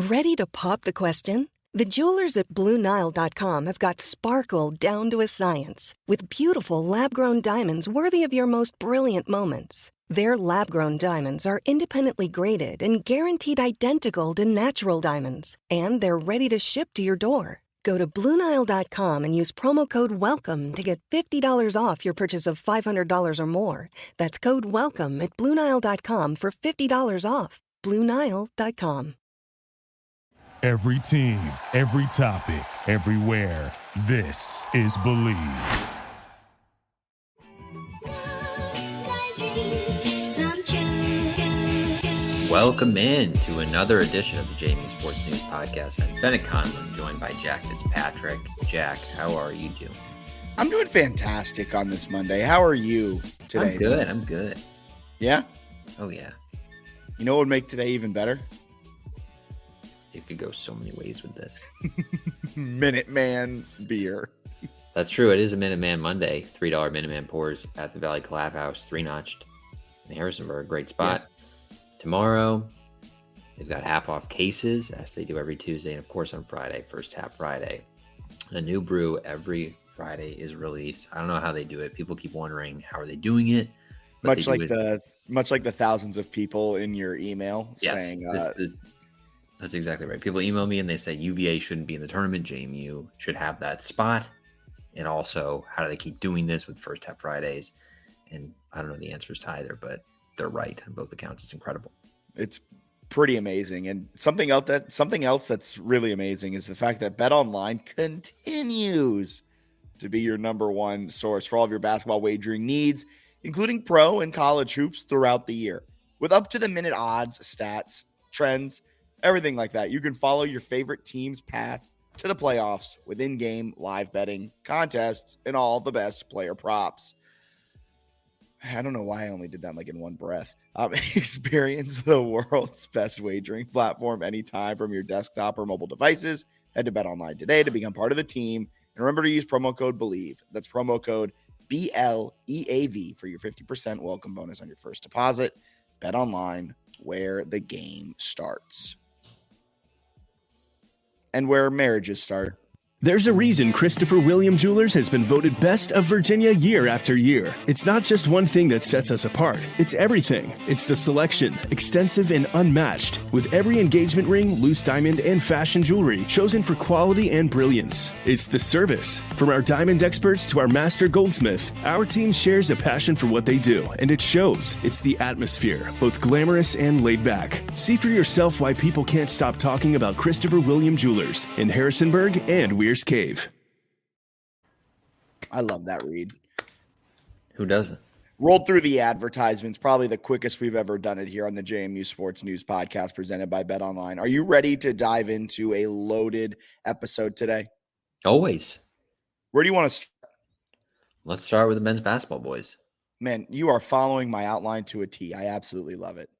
Ready to pop the question? The jewelers at BlueNile.com have got sparkle down to a science with beautiful lab-grown diamonds worthy of your most brilliant moments. Their lab-grown diamonds are independently graded and guaranteed identical to natural diamonds, and they're ready to ship to your door. Go to BlueNile.com and use promo code WELCOME to get $50 off your purchase of $500 or more. That's code WELCOME at BlueNile.com for $50 off. BlueNile.com. Every team, every topic, everywhere. This is Believe. Welcome in to another edition of the JMU Sports News Podcast. I'm Bennett Conlon, joined by Jack Fitzpatrick. Jack, how are you doing? I'm doing fantastic on this Monday. How are you today? I'm good. Yeah? Oh, yeah. You know what would make today even better? It could go so many ways with this. Minuteman beer. That's true. It is a Minuteman Monday. $3 Minuteman pours at the Valley Collab House, 3-notched in Harrisonburg. Great spot. Yes. Tomorrow, they've got half off cases, as they do every Tuesday. And, of course, on Friday, First Tap Friday. A new brew every Friday is released. I don't know how they do it. People keep wondering, how are they doing it? Much like the thousands of people in your email saying... That's exactly right. People email me and they say UVA shouldn't be in the tournament. JMU should have that spot. And also, how do they keep doing this with First Tap Fridays? And I don't know the answers to either, but they're right on both accounts. It's incredible. It's pretty amazing. And something else that's really amazing is the fact that BetOnline continues to be your number one source for all of your basketball wagering needs, including pro and college hoops throughout the year. With up-to-the-minute odds, stats, trends, everything like that. You can follow your favorite team's path to the playoffs with in-game live betting, contests, and all the best player props. I don't know why I only did that like in one breath. Experience the world's best wagering platform anytime from your desktop or mobile devices. Head to BetOnline today to become part of the team. And remember to use promo code BELIEVE. That's promo code BLEAV for your 50% welcome bonus on your first deposit. BetOnline, where the game starts. And where marriages start. There's a reason Christopher William Jewelers has been voted Best of Virginia year after year. It's not just one thing that sets us apart. It's everything. It's the selection, extensive and unmatched, with every engagement ring, loose diamond, and fashion jewelry chosen for quality and brilliance. It's the service. From our diamond experts to our master goldsmith, our team shares a passion for what they do, and it shows. It's the atmosphere, both glamorous and laid back. See for yourself why people can't stop talking about Christopher William Jewelers in Harrisonburg and Weir's Cave. I love that read. Who doesn't? Rolled through the advertisements, probably the quickest we've ever done it here on the JMU Sports News Podcast presented by BetOnline. Are you ready to dive into a loaded episode today? Always. Where do you want to start? Let's start with the men's basketball boys. Man, you are following my outline to a T. I absolutely love it.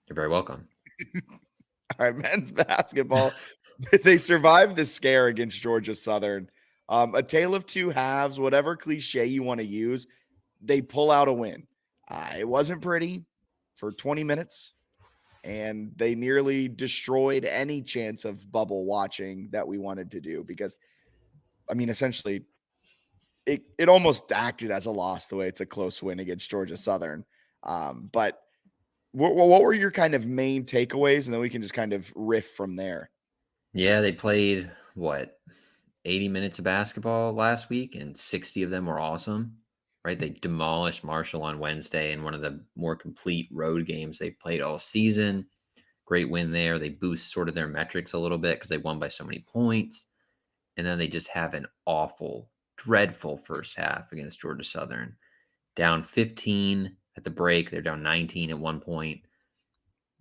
You're very welcome. All right, men's basketball. They survived the scare against Georgia Southern. A tale of two halves, whatever cliche you want to use, they pull out a win. It wasn't pretty for 20 minutes, and they nearly destroyed any chance of bubble watching that we wanted to do because, I mean, essentially, it almost acted as a loss the way it's a close win against Georgia Southern. But what were your kind of main takeaways? And then we can just kind of riff from there. Yeah, they played, 80 minutes of basketball last week, and 60 of them were awesome, right? They demolished Marshall on Wednesday in one of the more complete road games they've played all season. Great win there. They boost sort of their metrics a little bit because they won by so many points. And then they just have an awful, dreadful first half against Georgia Southern. Down 15 at the break. They're down 19 at one point.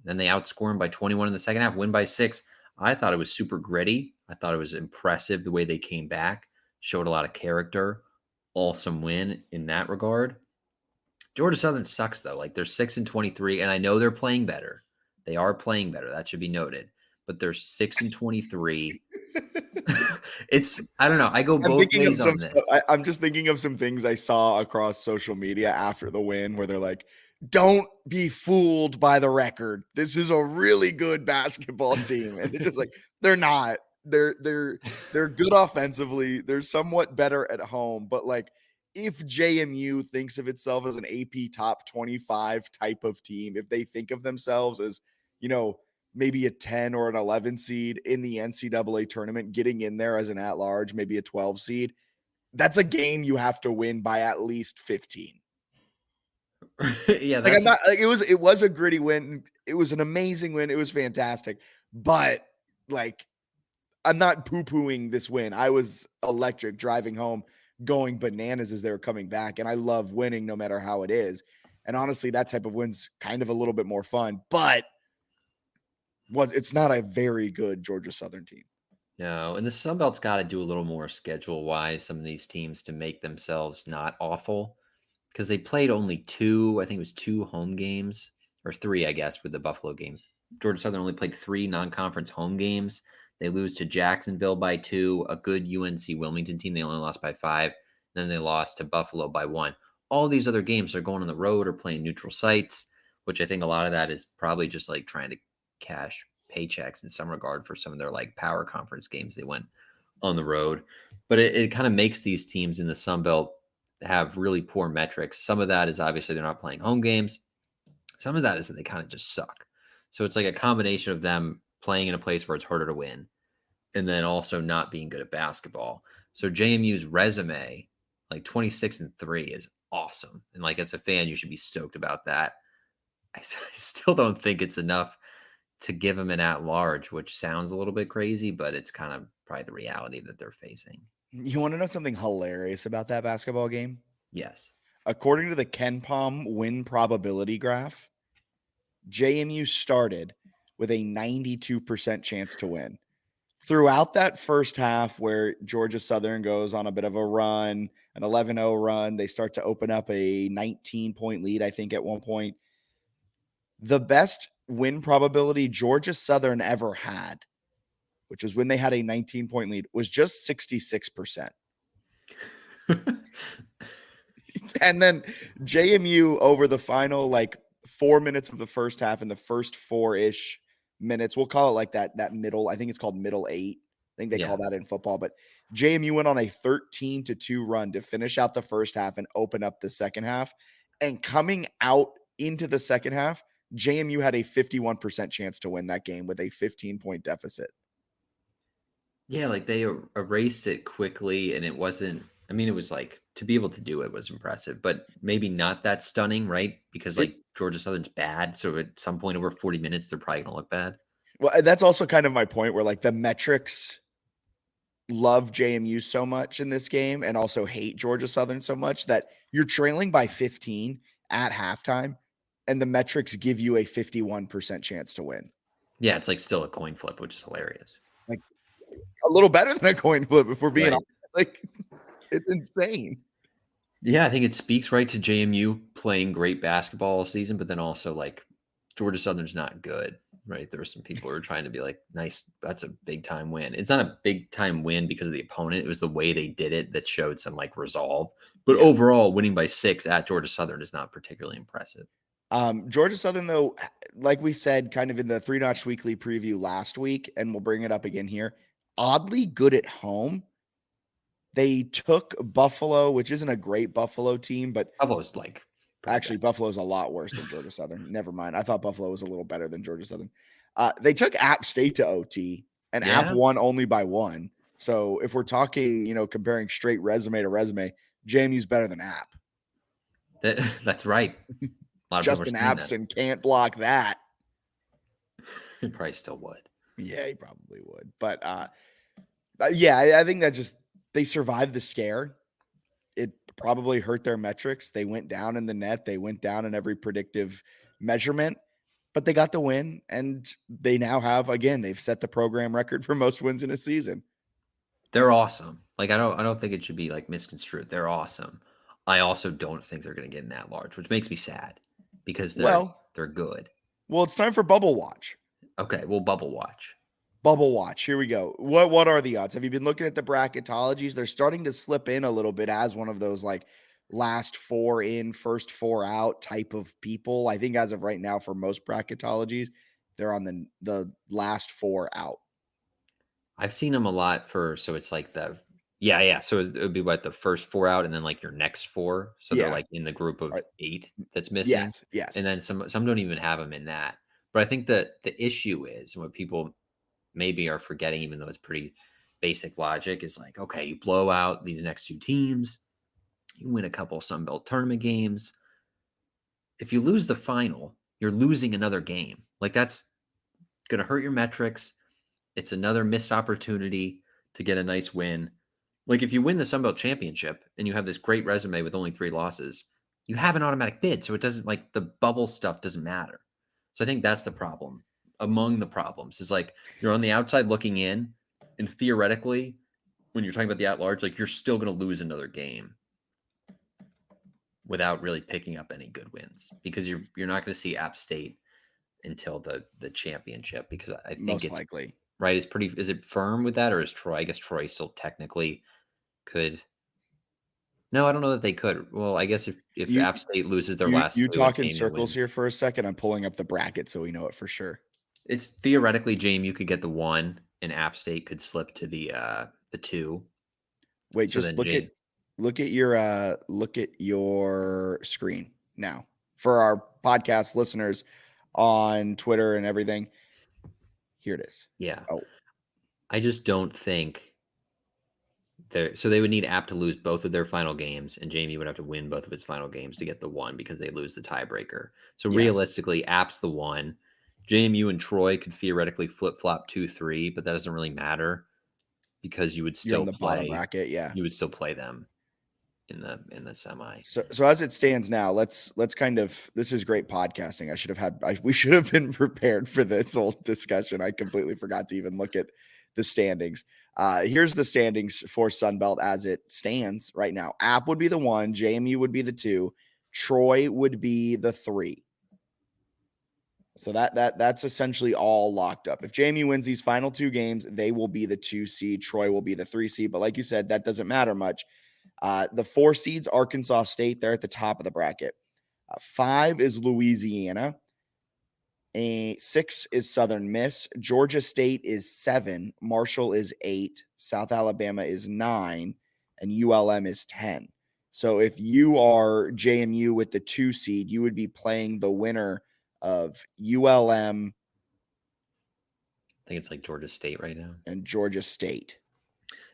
Then they outscore them by 21 in the second half, win by 6. I thought it was super gritty. I thought it was impressive the way they came back, showed a lot of character, awesome win in that regard. Georgia Southern sucks though. Like they're 6-23, and I know they're playing better. They are playing better. That should be noted. But they're 6-23. I don't know. I go both ways on this. I'm just thinking of some things I saw across social media after the win where they're like, don't be fooled by the record. This is a really good basketball team. And it's just like, they're not. They're good offensively. They're somewhat better at home, but like if JMU thinks of itself as an AP top 25 type of team, if they think of themselves as, maybe a 10 or an 11 seed in the NCAA tournament, getting in there as an at-large, maybe a 12 seed, that's a game you have to win by at least 15. Yeah, Like I'm not like it was a gritty win. It was an amazing win. It was fantastic. But like I'm not poo-pooing this win. I was electric driving home, going bananas as they were coming back. And I love winning no matter how it is. And honestly, that type of win's kind of a little bit more fun, but it's not a very good Georgia Southern team. No, and the Sun Belt's got to do a little more schedule-wise, some of these teams to make themselves not awful, because they played only I think it was 2 home games, or 3, I guess, with the Buffalo game. Georgia Southern only played 3 non-conference home games. They lose to Jacksonville by 2, a good UNC Wilmington team. They only lost by 5. Then they lost to Buffalo by 1. All these other games are going on the road or playing neutral sites, which I think a lot of that is probably just like trying to cash paychecks in some regard for some of their like power conference games they went on the road. But it kind of makes these teams in the Sun Belt have really poor metrics. Some of that is obviously they're not playing home games. Some of that is that they kind of just suck. So it's like a combination of them playing in a place where it's harder to win and then also not being good at basketball. So JMU's resume, like 26-3, is awesome. And like as a fan, you should be stoked about that. I still don't think it's enough to give them an at-large, which sounds a little bit crazy, but it's kind of probably the reality that they're facing. You want to know something hilarious about that basketball game? Yes. According to the KenPom win probability graph, JMU started with a 92% chance to win. Throughout that first half where Georgia Southern goes on a bit of a run, an 11-0 run, they start to open up a 19-point lead, I think, at one point. The best win probability Georgia Southern ever had, which was when they had a 19-point lead, was just 66%. And then JMU over the final 4 minutes of the first half and the first 4-ish minutes, we'll call it like that middle, I think it's called middle 8. I think they call that in football, but JMU went on a 13-2 run to finish out the first half and open up the second half. And coming out into the second half, JMU had a 51% chance to win that game with a 15-point deficit. Yeah, like they erased it quickly, and it wasn't, it was like, to be able to do it was impressive, but maybe not that stunning, right? Because Georgia Southern's bad. So at some point over 40 minutes, they're probably going to look bad. Well, that's also kind of my point where the metrics love JMU so much in this game and also hate Georgia Southern so much that you're trailing by 15 at halftime and the metrics give you a 51% chance to win. Yeah, it's still a coin flip, which is hilarious. A little better than a coin flip if we're being honest. It's insane. Yeah, I think it speaks right to JMU playing great basketball all season, but then also Georgia Southern's not good, right? There were some people who were trying to be nice, that's a big time win. It's not a big time win because of the opponent. It was the way they did it that showed some resolve. But overall, winning by 6 at Georgia Southern is not particularly impressive. Georgia Southern, though, like we said, kind of in the 3-Notch Weekly preview last week, and we'll bring it up again here, oddly good at home. They took Buffalo, which isn't a great Buffalo team, but Buffalo's actually Buffalo's a lot worse than Georgia Southern. Never mind. I thought Buffalo was a little better than Georgia Southern. They took App State to OT, and App won only by 1. So if we're talking, comparing straight resume to resume, JMU's better than App. That's right. Justin Appson can't block that. He probably still would. Yeah, he probably would. But I think that they survived the scare. It probably hurt their metrics. They went down in the net. They went down in every predictive measurement, but they got the win. And they now have, again, they've set the program record for most wins in a season. They're awesome. I don't think it should be misconstrued. They're awesome. I also don't think they're going to get an at-large, which makes me sad because they're good. Well, it's time for Bubble Watch. Okay, we'll Bubble Watch. Bubble Watch. Here we go. What are the odds? Have you been looking at the bracketologies? They're starting to slip in a little bit as one of those last 4 in, first 4 out type of people. I think as of right now, for most bracketologies, they're on the last 4 out. I've seen them a lot so it's like yeah. So it would be what, the first 4 out and then like your next 4. So they're Yeah. like in the group of Right. 8 that's missing. Yes. And then some don't even have them in that. But I think that the issue is, and what people maybe are forgetting, even though it's pretty basic logic, is like, okay, you blow out these next 2 teams, you win a couple Sun Belt tournament games. If you lose the final, you're losing another game. Like, that's going to hurt your metrics. It's another missed opportunity to get a nice win. Like, if you win the Sun Belt Championship and you have this great resume with only 3 losses, you have an automatic bid. So it doesn't, like, the bubble stuff doesn't matter. So I think that's the problem. Among the problems is, like, you're on the outside looking in, and theoretically, when you're talking about the at-large, like, you're still going to lose another game without really picking up any good wins, because you're not going to see App State until the championship, because I think Most it's likely. right. Is it firm with that, or is Troy? I guess Troy still technically could. No, I don't know that they could. Well, I guess if App State loses their last You 2 and talk in JMU circles wins, here for a second. I'm pulling up the bracket so we know it for sure. it's theoretically JMU could get the 1 and App State could slip to the 2. Wait, So just then look at your screen now for our podcast listeners on Twitter and everything. Here it is. yeah. Oh, I just don't think so they would need App to lose both of their final games, and JMU would have to win both of its final games to get the 1, because they lose the tiebreaker. So yes. realistically, App's the 1. JMU and Troy could theoretically flip-flop 2-3, but that doesn't really matter, because you would You're in still the bottom bracket. Yeah. You would still play them in the semi. So as it stands now, let's kind of, this is great podcasting. We should have been prepared for this whole discussion. I completely forgot to even look at the standings. Here's the standings for Sunbelt as it stands right now. App would be the 1, JMU would be the 2, Troy would be the 3. So that's essentially all locked up. If JMU wins these final 2 games, they will be the 2 seed. Troy will be the 3 seed. But like you said, that doesn't matter much. The 4 seeds, Arkansas State, they're at the top of the bracket. 5 is Louisiana. 6 is Southern Miss. Georgia State is 7. Marshall is 8. South Alabama is 9. And ULM is 10. So if you are JMU with the 2 seed, you would be playing the winner of ULM. I think it's like Georgia State right now. And Georgia State.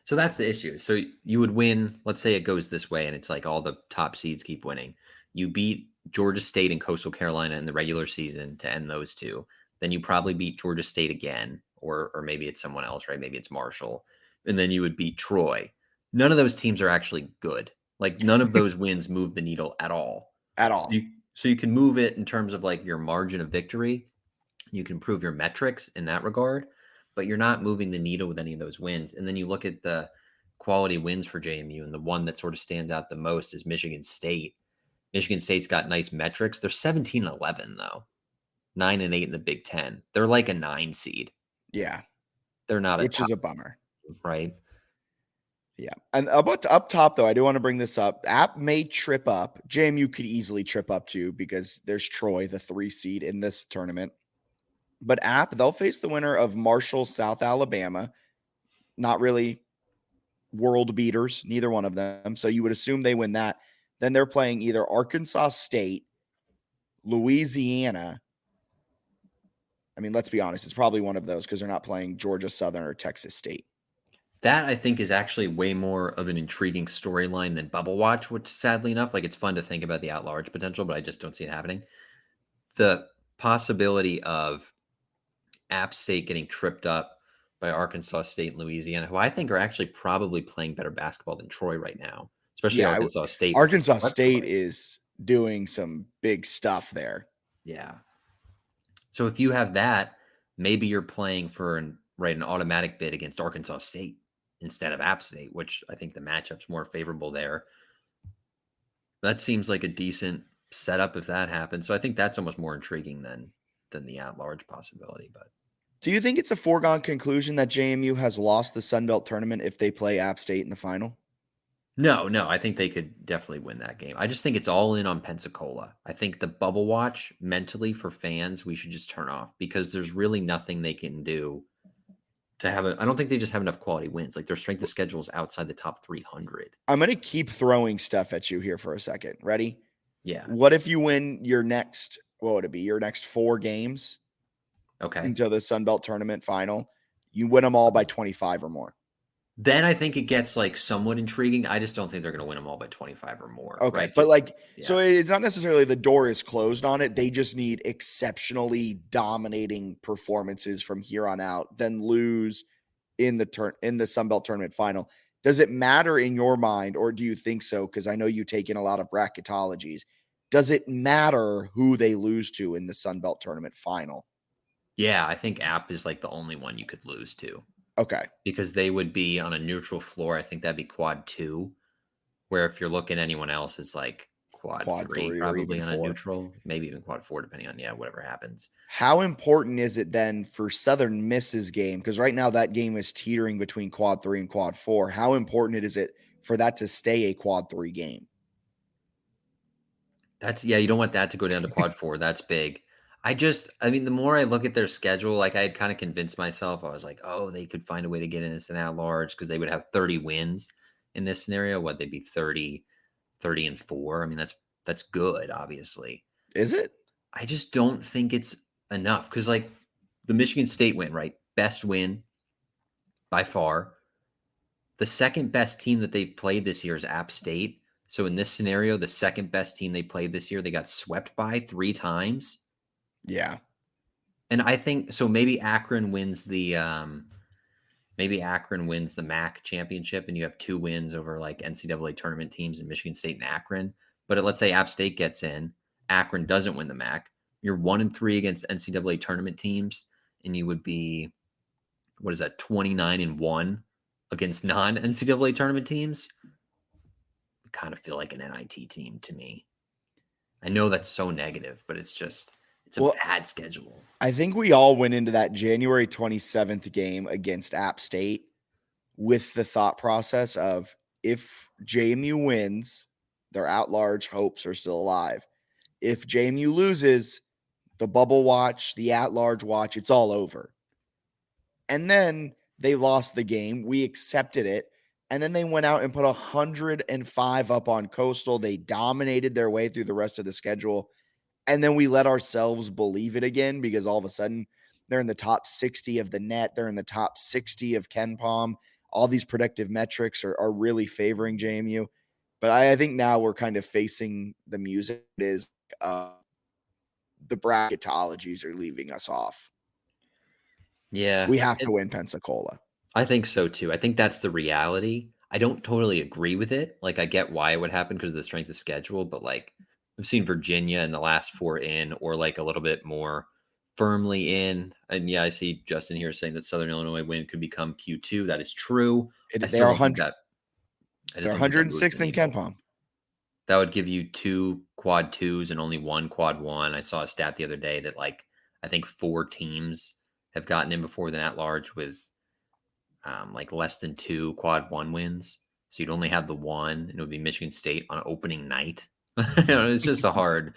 So that's the issue. So you would win, let's say it goes this way, and it's like all the top seeds keep winning. You beat Georgia State and Coastal Carolina in the regular season to end those 2. Then you probably beat Georgia State again, or maybe it's someone else, right? Maybe it's Marshall. And then you would beat Troy. None of those teams are actually good. Like, none of those wins move the needle at all. At all. So you can move it in terms of like your margin of victory. You can improve your metrics in that regard, but you're not moving the needle with any of those wins. And then you look at the quality wins for JMU, and the one that sort of stands out the most is Michigan State. Michigan State's got nice metrics. They're 17-11 though, 9-8 in the Big Ten. They're like a 9 seed. Yeah, they're not, which is a bummer, right? Yeah. And about up top, though, I do want to bring this up. App may trip up. JMU could easily trip up too, because there's Troy, the 3 seed in this tournament. But App, they'll face the winner of Marshall, South Alabama. Not really world beaters, neither one of them. So you would assume they win that. Then they're playing either Arkansas State, Louisiana. I mean, let's be honest, it's probably one of those, because they're not playing Georgia Southern or Texas State. That, I think, is actually way more of an intriguing storyline than Bubble Watch, which, sadly enough, like, it's fun to think about the at-large potential, but I just don't see it happening. The possibility of App State getting tripped up by Arkansas State and Louisiana, who I think are actually probably playing better basketball than Troy right now, especially Arkansas State. Arkansas State is doing some big stuff there. Yeah. So if you have that, maybe you're playing for an automatic bid against Arkansas State instead of App State, which I think the matchup's more favorable there. That seems like a decent setup if that happens. So I think that's almost more intriguing than the at-large possibility. But do you think it's a foregone conclusion that JMU has lost the Sun Belt tournament if they play App State in the final? No, I think they could definitely win that game. I just think it's all in on Pensacola. I think the bubble watch mentally for fans, we should just turn off because there's really nothing they can do to have I don't think they just have enough quality wins. Like their strength of schedule is outside the top 300. I'm going to keep throwing stuff at you here for a second. Ready? Yeah. What if you win your next, what would it be? Your next 4 games Okay. into the Sun Belt tournament final. You win them all by 25 or more. Then I think it gets like somewhat intriguing. I just don't think they're going to win them all by 25 or more. Okay. Right? But like, Yeah. so it's not necessarily the door is closed on it. They just need exceptionally dominating performances from here on out, then lose in the Sun Belt tournament final. Does it matter in your mind, or do you think so? Because I know you take in a lot of bracketologies. Does it matter who they lose to in the Sun Belt tournament final? Yeah, I think App is like the only one you could lose to. Okay. Because they would be on a neutral floor. I think that'd be quad 2. Where if you're looking at anyone else, it's like quad 3 probably on 4. a neutral, maybe even quad 4, depending on whatever happens. How important is it then for Southern Miss's game? Because right now that game is teetering between quad 3 and quad 4. How important is it for that to stay a quad 3 game? You don't want that to go down to quad 4. That's big. I mean, the more I look at their schedule, like I had kind of convinced myself, I was like, oh, they could find a way to get in as an at-large because they would have 30 wins in this scenario. What, they'd be 30-4. I mean, that's good, obviously. Is it? I just don't think it's enough because, like, the Michigan State win, right? Best win by far. The second best team that they've played this year is App State. So in this scenario, the second best team they played this year, they got swept by 3 times. Yeah. And I think so. Maybe Akron wins the MAC championship, and you have 2 wins over like NCAA tournament teams in Michigan State and Akron. But let's say App State gets in, Akron doesn't win the MAC. You're 1-3 against NCAA tournament teams, and you would be, 29-1 against non-NCAA tournament teams. I kind of feel like an NIT team to me. I know that's so negative, but it's a bad schedule. I think we all went into that January 27th game against App State with the thought process of if JMU wins, their at-large hopes are still alive. If JMU loses, the bubble watch, the at-large watch, it's all over. And then they lost the game. We accepted it. And then they went out and put 105 up on Coastal. They dominated their way through the rest of the schedule. And then we let ourselves believe it again because all of a sudden they're in the top 60 of the net. They're in the top 60 of KenPom. All these predictive metrics are really favoring JMU. But I think now we're kind of facing the music is the bracketologies are leaving us off. Yeah. We have to win Pensacola. I think so too. I think that's the reality. I don't totally agree with it. Like I get why it would happen because of the strength of schedule, but like I've seen Virginia in the last 4 in or like a little bit more firmly in. And yeah, I see Justin here saying that Southern Illinois win could become Q2. That is true. They're 106th in KenPom. That would give you 2 quad 2s and only 1 quad 1. I saw a stat the other day that like I think 4 teams have gotten in before the at-large with like less than 2 quad 1 wins. So you'd only have the 1, and it would be Michigan State on opening night. It's just kind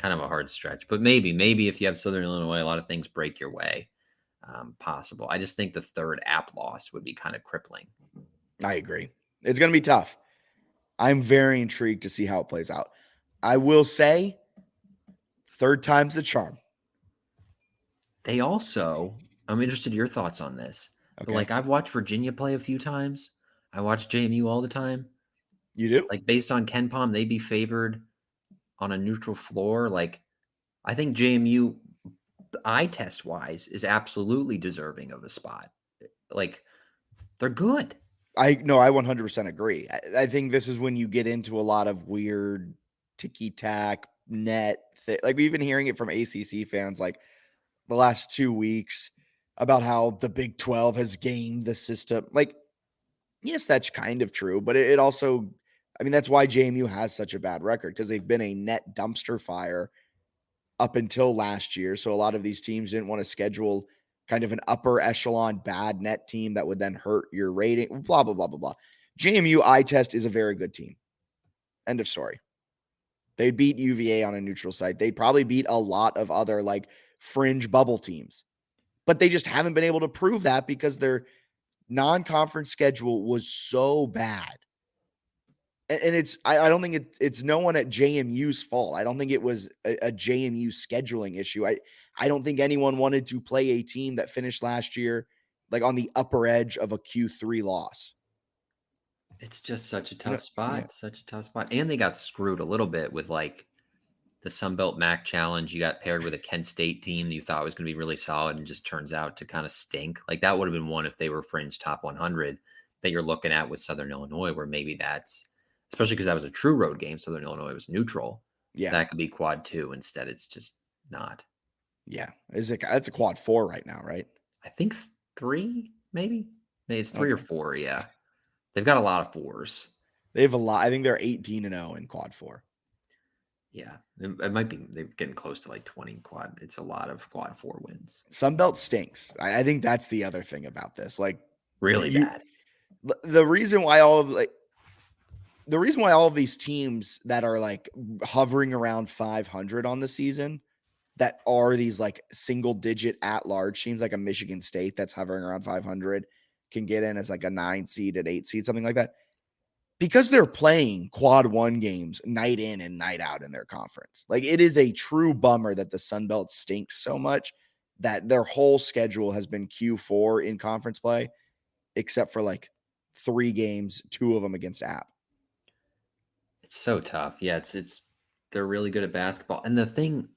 of a hard stretch. But maybe if you have Southern Illinois, a lot of things break your way. Possible. I just think the third app loss would be kind of crippling. I agree. It's going to be tough. I'm very intrigued to see how it plays out. I will say, third time's the charm. They also, I'm interested in your thoughts on this. Okay. But like I've watched Virginia play a few times. I watch JMU all the time. You do? Like based on KenPom, they'd be favored on a neutral floor. Like I think JMU, eye test wise, is absolutely deserving of a spot. Like they're good. I 100% agree. I think this is when you get into a lot of weird ticky-tack net. Like we've been hearing it from ACC fans like the last 2 weeks about how the Big 12 has gamed the system. Like, yes, that's kind of true, but it also, I mean, that's why JMU has such a bad record because they've been a net dumpster fire up until last year. So a lot of these teams didn't want to schedule kind of an upper echelon bad net team that would then hurt your rating, blah, blah, blah, blah, blah. JMU eye test is a very good team. End of story. They beat UVA on a neutral site. They probably beat a lot of other like fringe bubble teams, but they just haven't been able to prove that because their non-conference schedule was so bad. And it's I don't think it's no one at JMU's fault. I don't think it was a JMU scheduling issue. I don't think anyone wanted to play a team that finished last year like on the upper edge of a Q3 loss. It's just such a You know, tough spot, yeah. such a tough spot. And they got screwed a little bit with like the Sun Belt MAC challenge. You got paired with a Kent State team that you thought was going to be really solid and just turns out to kind of stink. Like that would have been one if they were fringe top 100 that you're looking at with Southern Illinois, where maybe that's, especially because that was a true road game. Southern Illinois was neutral. Yeah. That could be quad 2. Instead, it's just not. Yeah. That's a quad 4 right now, right? I think 3, maybe. Maybe it's 3 or 4. Yeah. They've got a lot of 4s. They have a lot. I think they're 18-0 in quad 4. Yeah, it might be. They're getting close to like 20 quad. It's a lot of quad 4 wins. Sunbelt stinks. I think that's the other thing about this. Like really bad. The reason why all of these teams that are like hovering around 500 on the season, that are these like single digit at large teams, like a Michigan State that's hovering around 500, can get in as like a 9 seed, an 8 seed, something like that, because they're playing quad 1 games night in and night out in their conference. Like it is a true bummer that the Sun Belt stinks so much that their whole schedule has been Q4 in conference play, except for like 3 games, 2 of them against App. It's so tough. Yeah, it's they're really good at basketball. And the thing,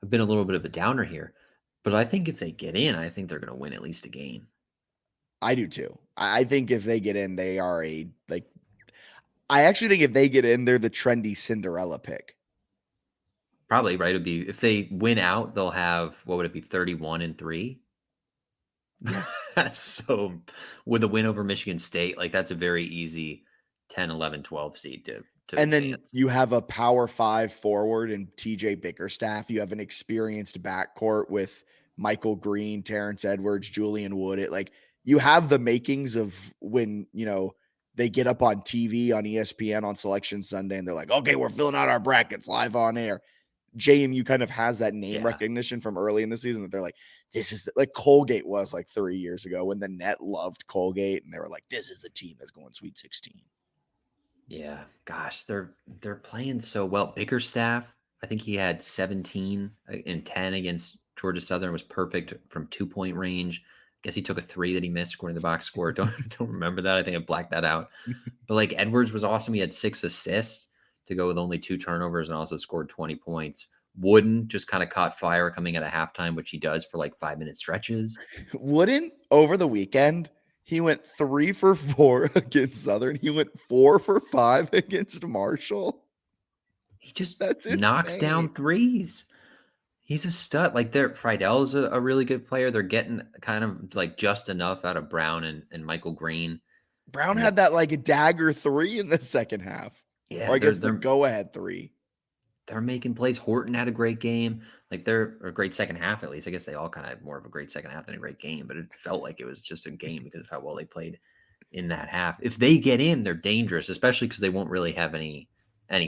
I've been a little bit of a downer here, but I think if they get in, I think they're going to win at least a game. I do too. I think if they get in, they are I actually think if they get in, they're the trendy Cinderella pick. Probably, right? It'd be, if they win out, they'll have, what would it be, 31-3? So with a win over Michigan State, like that's a very easy 10, 11, 12 seed to and advance. then you have a power 5 forward and TJ Bickerstaff. You have an experienced backcourt with Michael Green, Terrence Edwards, Julian Wood. You have the makings of when, they get up on TV on ESPN on Selection Sunday and they're like, okay, we're filling out our brackets live on air. JMU kind of has that name recognition from early in the season that they're like, this is like Colgate was like 3 years ago when the net loved Colgate and they were like, this is the team that's going Sweet 16. Yeah, gosh, they're playing so well. Bickerstaff, I think he had 17 and 10 against Georgia Southern, was perfect from 2-point range. I guess he took a 3 that he missed according to the box score. Don't remember that. I think I blacked that out. But like Edwards was awesome. He had 6 assists to go with only 2 turnovers and also scored 20 points. Wooden just kind of caught fire coming out of halftime, which he does for like 5-minute stretches. Wooden over the weekend, he went 3 for 4 against Southern. He went 4 for 5 against Marshall. He just knocks down threes. He's a stud. Like Friedell's a really good player. They're getting kind of like just enough out of Brown and Michael Green. Brown had that like a dagger 3 in the second half. Yeah, or I guess the go-ahead 3. They're making plays. Horton had a great game. Like they're a great second half, at least. I guess they all kind of had more of a great second half than a great game, but it felt like it was just a game because of how well they played in that half. If they get in, they're dangerous, especially because they won't really have any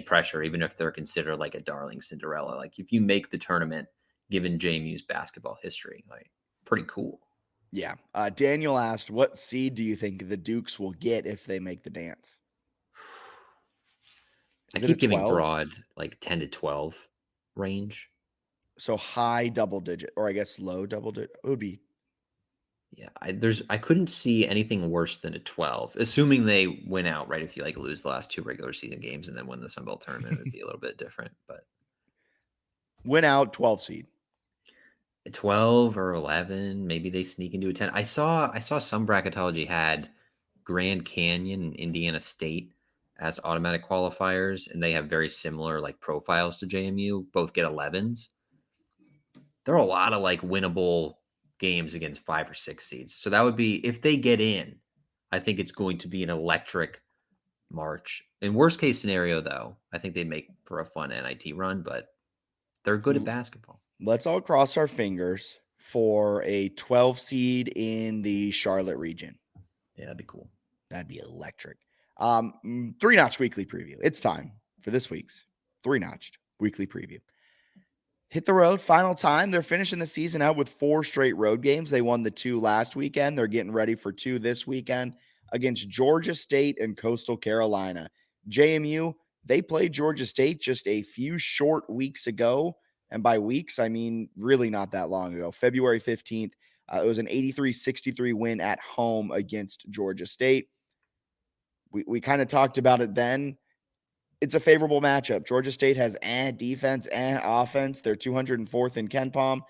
pressure, even if they're considered like a darling Cinderella. Like if you make the tournament, given JMU's basketball history, like pretty cool. Yeah. Daniel asked, what seed do you think the Dukes will get if they make the dance? I keep giving broad like 10 to 12 range. So high double digit, or I guess low double digit. It would be. Yeah, I couldn't see anything worse than a 12, assuming they win out, right? If you like lose the last 2 regular season games and then win the Sun Belt tournament, it would be a little bit different. But win out 12 seed. 12 or 11, maybe they sneak into a 10. I saw some bracketology had Grand Canyon and Indiana State as automatic qualifiers, and they have very similar like profiles to JMU. Both get 11s. There are a lot of like winnable games against 5 or 6 seeds. So that would be, if they get in, I think it's going to be an electric March. In worst case scenario, though, I think they'd make for a fun NIT run, but they're good at basketball. Let's all cross our fingers for a 12 seed in the Charlotte region. Yeah, that'd be cool. That'd be electric. Three-notch weekly preview. It's time for this week's three-notched weekly preview. Hit the road, final time. They're finishing the season out with 4 straight road games. They won the 2 last weekend. They're getting ready for 2 this weekend against Georgia State and Coastal Carolina. JMU, they played Georgia State just a few short weeks ago. And by weeks, I mean really not that long ago. February 15th, it was an 83-63 win at home against Georgia State. We kind of talked about it then. It's a favorable matchup. Georgia State has defense and offense. They're 204th in KenPom.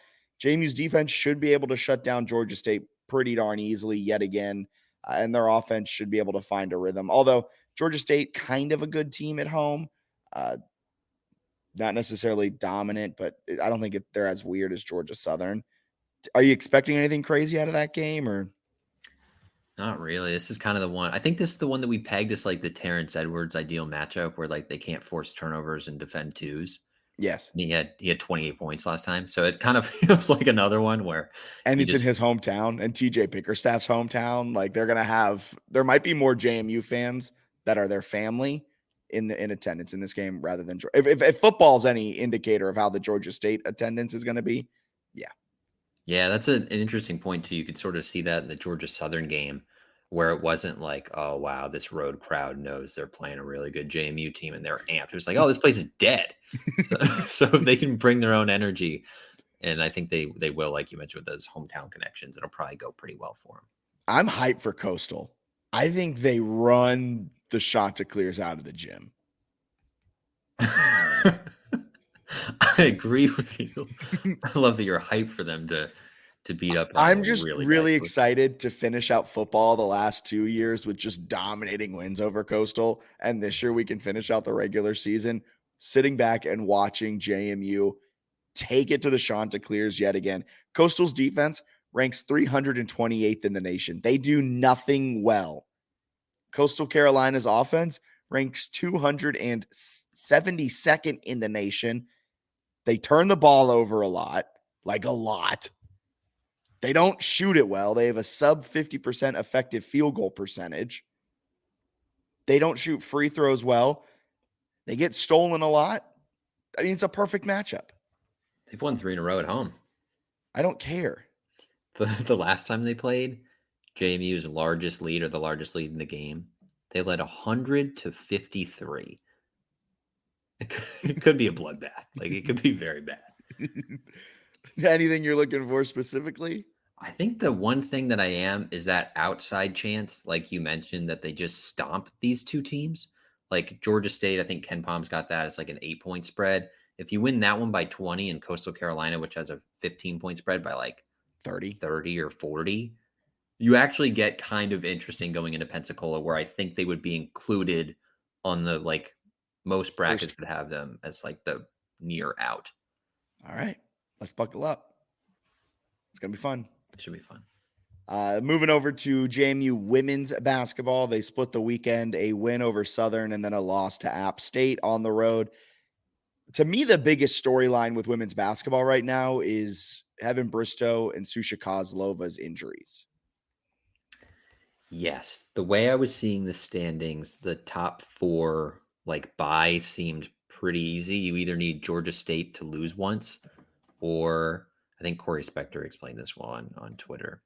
JMU's defense should be able to shut down Georgia State pretty darn easily yet again, and their offense should be able to find a rhythm. Although Georgia State, kind of a good team at home, not necessarily dominant, but I don't think they're as weird as Georgia Southern. Are you expecting anything crazy out of that game, or? Not really. This is kind of the one. I think this is the one that we pegged as like the Terrence Edwards ideal matchup where like they can't force turnovers and defend twos. Yes. And he had 28 points last time. So it kind of feels like another one where and it's in his hometown and TJ Pickerstaff's hometown. Like there might be more JMU fans that are their family in attendance in this game rather than if football's any indicator of how the Georgia State attendance is going to be. Yeah. Yeah, that's an interesting point too. You could sort of see that in the Georgia Southern game where it wasn't like, oh, wow, this road crowd knows they're playing a really good JMU team and they're amped. It was like, oh, this place is dead. So if they can bring their own energy, and I think they will, like you mentioned, with those hometown connections, it'll probably go pretty well for them. I'm hyped for Coastal. I think they run the Chanticleers out of the gym. I agree with you. I love that you're hyped for them to beat up. I'm just really excited to finish out football the last 2 years with just dominating wins over Coastal. And this year we can finish out the regular season sitting back and watching JMU take it to the Chanticleers yet again. Coastal's defense ranks 328th in the nation. They do nothing well. Coastal Carolina's offense ranks 272nd in the nation. They turn the ball over a lot. They don't shoot it well. They have a sub 50% effective field goal percentage. They don't shoot free throws well. They get stolen a lot. I mean, it's a perfect matchup. They've won 3 in a row at home. I don't care. The last time they played, JMU's largest lead, or the largest lead in the game, they led 100-53. It could be a bloodbath. Like, it could be very bad. Anything you're looking for specifically? I think the one thing that I am is that outside chance, like you mentioned, that they just stomp these two teams. Like Georgia State, I think KenPom's got that as like an 8-point spread. If you win that one by 20 and Coastal Carolina, which has a 15-point spread, by like 30 or 40, you actually get kind of interesting going into Pensacola, where I think they would be included on the like most brackets that have them as like the near out. All right, let's buckle up. It's going to be fun. It should be fun. Moving over to JMU women's basketball. They split the weekend, a win over Southern and then a loss to App State on the road. To me, the biggest storyline with women's basketball right now is Heaven Bristow and Susha Kozlova's injuries. Yes. The way I was seeing the standings, the top 4 like bye seemed pretty easy. You either need Georgia State to lose once, or I think Corey Spector explained this one on Twitter.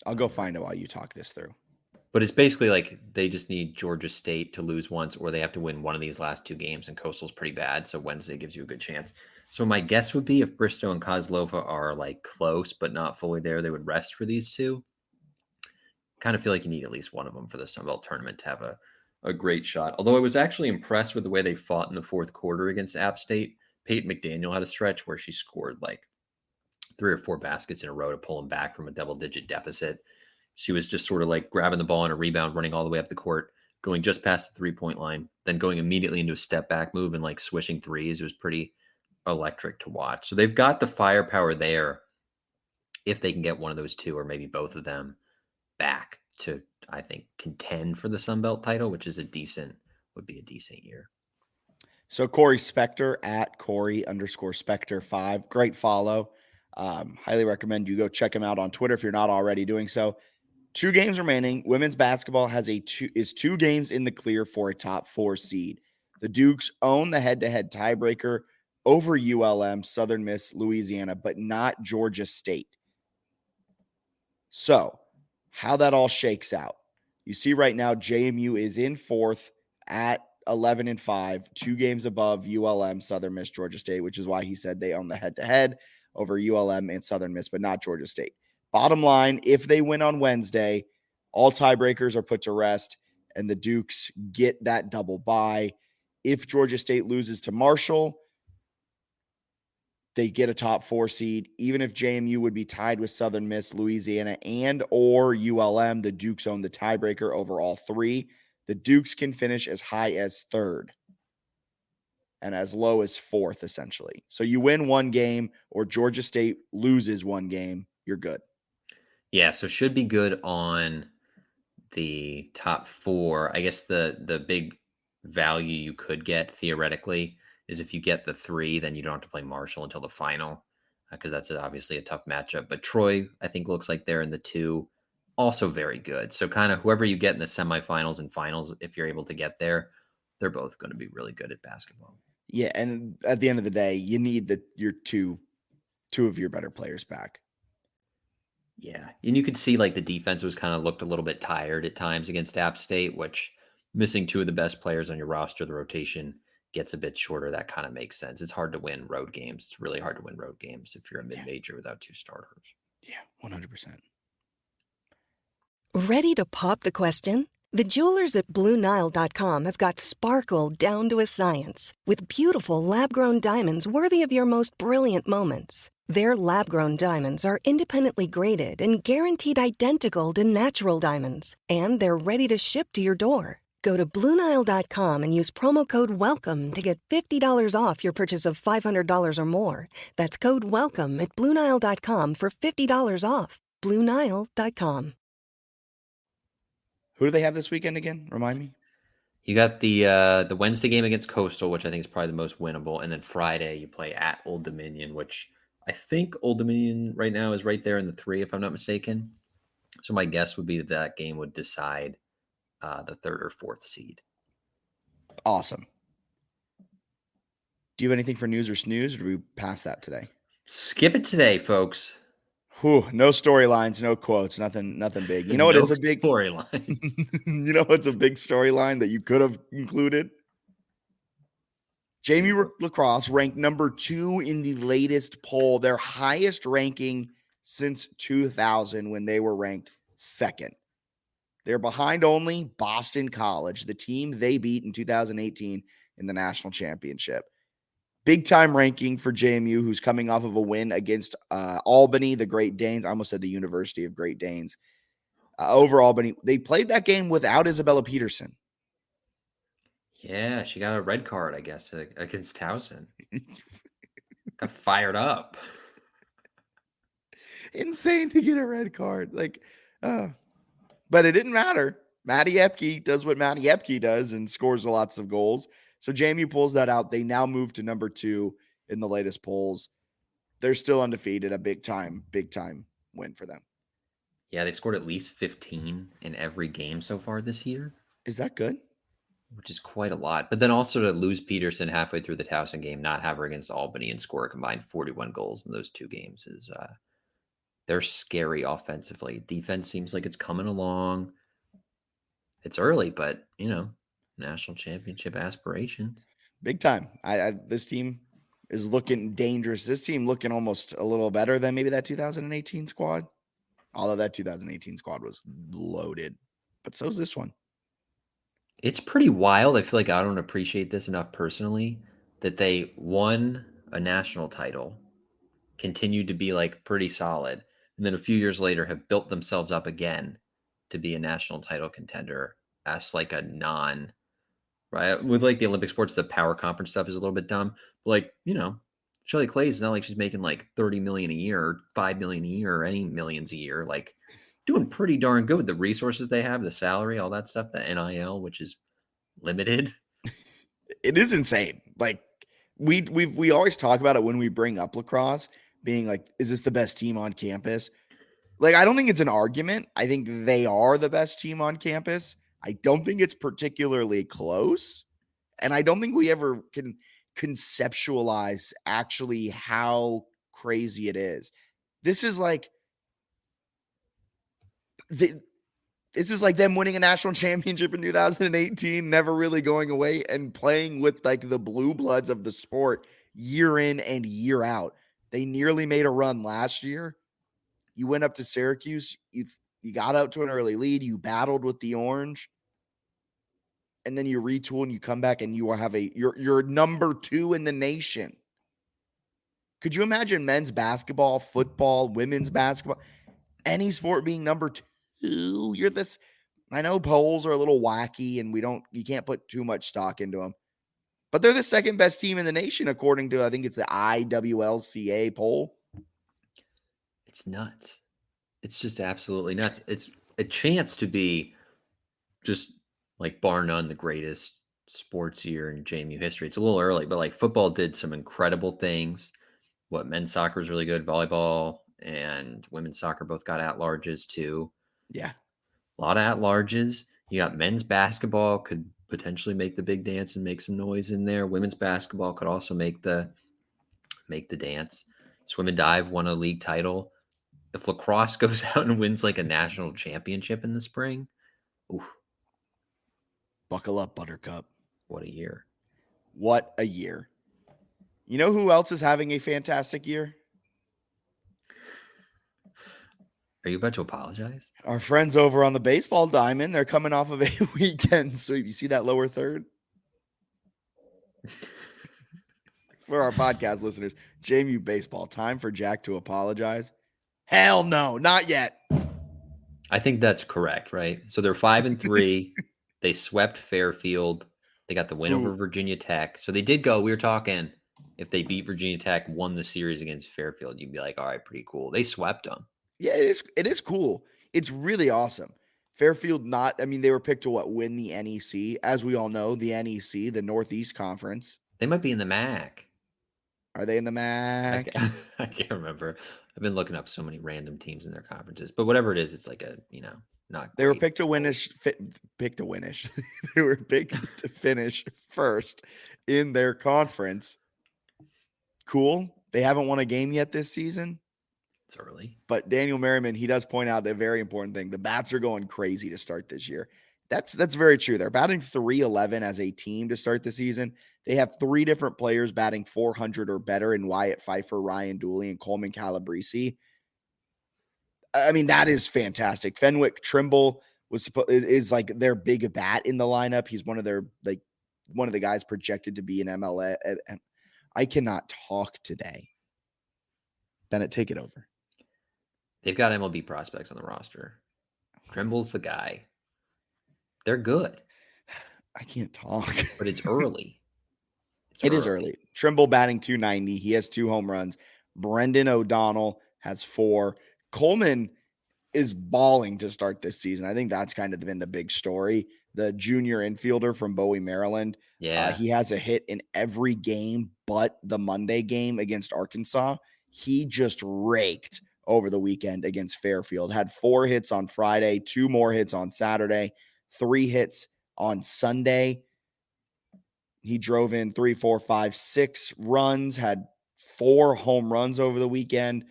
I'll go find it while you talk this through. But it's basically like they just need Georgia State to lose once, or they have to win one of these last 2 games, and Coastal's pretty bad, so Wednesday gives you a good chance. So my guess would be if Bristow and Kozlova are like close but not fully there, they would rest for these 2. Kind of feel like you need at least one of them for the Sun Belt tournament to have a great shot. Although I was actually impressed with the way they fought in the fourth quarter against App State. Peyton McDaniel had a stretch where she scored like 3 or 4 baskets in a row to pull them back from a double-digit deficit. She was just sort of like grabbing the ball on a rebound, running all the way up the court, going just past the 3-point line, then going immediately into a step-back move and like swishing threes. It was pretty electric to watch. So they've got the firepower there if they can get one of those 2 or maybe both of them back to, I think, contend for the Sun Belt title, which is would be a decent year. So Corey Spector at Corey_Spector5. Great follow. Highly recommend you go check him out on Twitter if you're not already doing so. 2 games remaining. Women's basketball is 2 games in the clear for a top 4 seed. The Dukes own the head-to-head tiebreaker over ULM, Southern Miss, Louisiana, but not Georgia State. So, how that all shakes out. You see right now JMU is in 4th at 11-5, 2 games above ULM, Southern Miss, Georgia State, which is why he said they own the head-to-head over ULM and Southern Miss, but not Georgia State. Bottom line, if they win on Wednesday, all tiebreakers are put to rest, and the Dukes get that double bye. If Georgia State loses to Marshall, they get a top 4 seed. Even if JMU would be tied with Southern Miss, Louisiana, and or ULM, the Dukes own the tiebreaker over all 3. The Dukes can finish as high as 3rd and as low as 4th, essentially. So you win 1 game or Georgia State loses 1 game, you're good. Yeah, so should be good on the top 4. I guess the big value you could get theoretically is if you get the 3, then you don't have to play Marshall until the final because that's obviously a tough matchup. But Troy, I think, looks like they're in the 2, also very good. So kind of whoever you get in the semifinals and finals, if you're able to get there, they're both going to be really good at basketball. Yeah, and at the end of the day, you need your two of your better players back. Yeah, and you could see like the defense was kind of looked a little bit tired at times against App State, which missing 2 of the best players on your roster, the rotation gets a bit shorter. That kind of makes sense. It's hard to win road games. It's really hard to win road games if you're a mid-major without 2 starters. Yeah, 100%. Ready to pop the question? The jewelers at BlueNile.com have got sparkle down to a science with beautiful lab-grown diamonds worthy of your most brilliant moments. Their lab-grown diamonds are independently graded and guaranteed identical to natural diamonds, and they're ready to ship to your door. Go to BlueNile.com and use promo code WELCOME to get $50 off your purchase of $500 or more. That's code WELCOME at BlueNile.com for $50 off. BlueNile.com. Who do they have this weekend again? Remind me. You got the Wednesday game against Coastal, which I think is probably the most winnable, and then Friday you play at Old Dominion, which I think Old Dominion right now is right there in the 3, if I'm not mistaken. So my guess would be that game would decide the 3rd or 4th seed. Awesome. Do you have anything for news or snooze, or do we pass that today? Skip it today, folks. Whew, no storylines, no quotes, nothing big. You know what is a big storyline? You know what's a big storyline that you could have included? JMU lacrosse ranked number 2 in the latest poll, their highest ranking since 2000 when they were ranked 2nd. They're behind only Boston College, the team they beat in 2018 in the national championship. Big time ranking for JMU, who's coming off of a win against Albany, the Great Danes. I almost said the University of Great Danes. Over Albany. They played that game without Isabella Peterson. Yeah, she got a red card, I guess, against Towson. Got fired up. Insane to get a red card. But it didn't matter. Maddie Epke does what Maddie Epke does and scores lots of goals. So JMU pulls that out. They now move to number 2 in the latest polls. They're still undefeated. A big time win for them. Yeah, they've scored at least 15 in every game so far this year. Is that good? Which is quite a lot. But then also to lose Peterson halfway through the Towson game, not have her against Albany and score a combined 41 goals in those 2 games is they're scary offensively. Defense seems like it's coming along. It's early, but national championship aspirations. Big time. This team is looking dangerous. This team looking almost a little better than maybe that 2018 squad. Although that 2018 squad was loaded, but so's this one. It's pretty wild. I feel like I don't appreciate this enough personally, that they won a national title, continued to be like pretty solid, and then a few years later have built themselves up again to be a national title contender as like a right? With like the Olympic sports, the power conference stuff is a little bit dumb. But Shelley Clay is not like she's making like 30 million a year, or 5 million a year, or any millions a year. Like doing pretty darn good with the resources they have, the salary, all that stuff, the NIL, which is limited. It is insane. Like we always talk about it when we bring up lacrosse being like, is this the best team on campus? Like, I don't think it's an argument. I think they are the best team on campus. I don't think it's particularly close. And I don't think we ever can conceptualize actually how crazy it is. This is like this is like them winning a national championship in 2018, never really going away and playing with like the blue bloods of the sport year in and year out. They nearly made a run last year. You went up to Syracuse, you got out to an early lead, you battled with the Orange, and then you retool and you come back and you have you're number 2 in the nation. Could you imagine men's basketball, football, women's basketball, any sport being number 2? You're this. I know polls are a little wacky and you can't put too much stock into them, but they're the second best team in the nation according to, I think it's the IWLCA poll. It's nuts. It's just absolutely nuts. It's a chance to be just like bar none the greatest sports year in JMU history. It's a little early, but like football did some incredible things. What men's soccer is really good. Volleyball and women's soccer both got at-larges too. Yeah. A lot of at-larges. You got men's basketball could potentially make the big dance and make some noise in there. Women's basketball could also make the dance. Swim and dive won a league title. If lacrosse goes out and wins like a national championship in the spring, oof. Buckle up, Buttercup. What a year. What a year. You know who else is having a fantastic year? Are you about to apologize? Our friends over on the baseball diamond. They're coming off of a weekend sweep. You see that lower third? For our podcast listeners, JMU baseball. Time for Jack to apologize. Hell no, not yet. I think that's correct, right? So they're 5-3. They swept Fairfield. They got the win over Virginia Tech. So they did go. We were talking, if they beat Virginia Tech, won the series against Fairfield, you'd be like, all right, pretty cool. They swept them. Yeah, it is cool. It's really awesome. Fairfield they were picked to win the NEC. As we all know, the NEC, the Northeast Conference. They might be in the MAC. Are they in the MAC? I can't remember. I've been looking up so many random teams in their conferences, but whatever it is, it's like not. They were picked to winish. They were picked to finish first in their conference. Cool. They haven't won a game yet this season. It's early. But Daniel Merriman, he does point out a very important thing. The bats are going crazy to start this year. That's very true. They're batting .311 as a team to start the season. They have 3 different players batting .400 or better in Wyatt Pfeiffer, Ryan Dooley, and Coleman Calabrese. I mean, that is fantastic. Fenwick Trimble is like their big bat in the lineup. He's one of the guys projected to be an MLS. I cannot talk today. Bennett, take it over. They've got MLB prospects on the roster. Trimble's the guy. They're good. I can't talk. But it's early. It is early. Trimble batting .290. He has 2 home runs. Brendan O'Donnell has 4. Coleman is balling to start this season. I think that's kind of been the big story. The junior infielder from Bowie, Maryland. Yeah. He has a hit in every game but the Monday game against Arkansas. He just raked over the weekend against Fairfield. Had 4 hits on Friday, 2 more hits on Saturday, 3 hits on Sunday. He drove in 3, 4, 5, 6 runs, had 4 home runs over the weekend.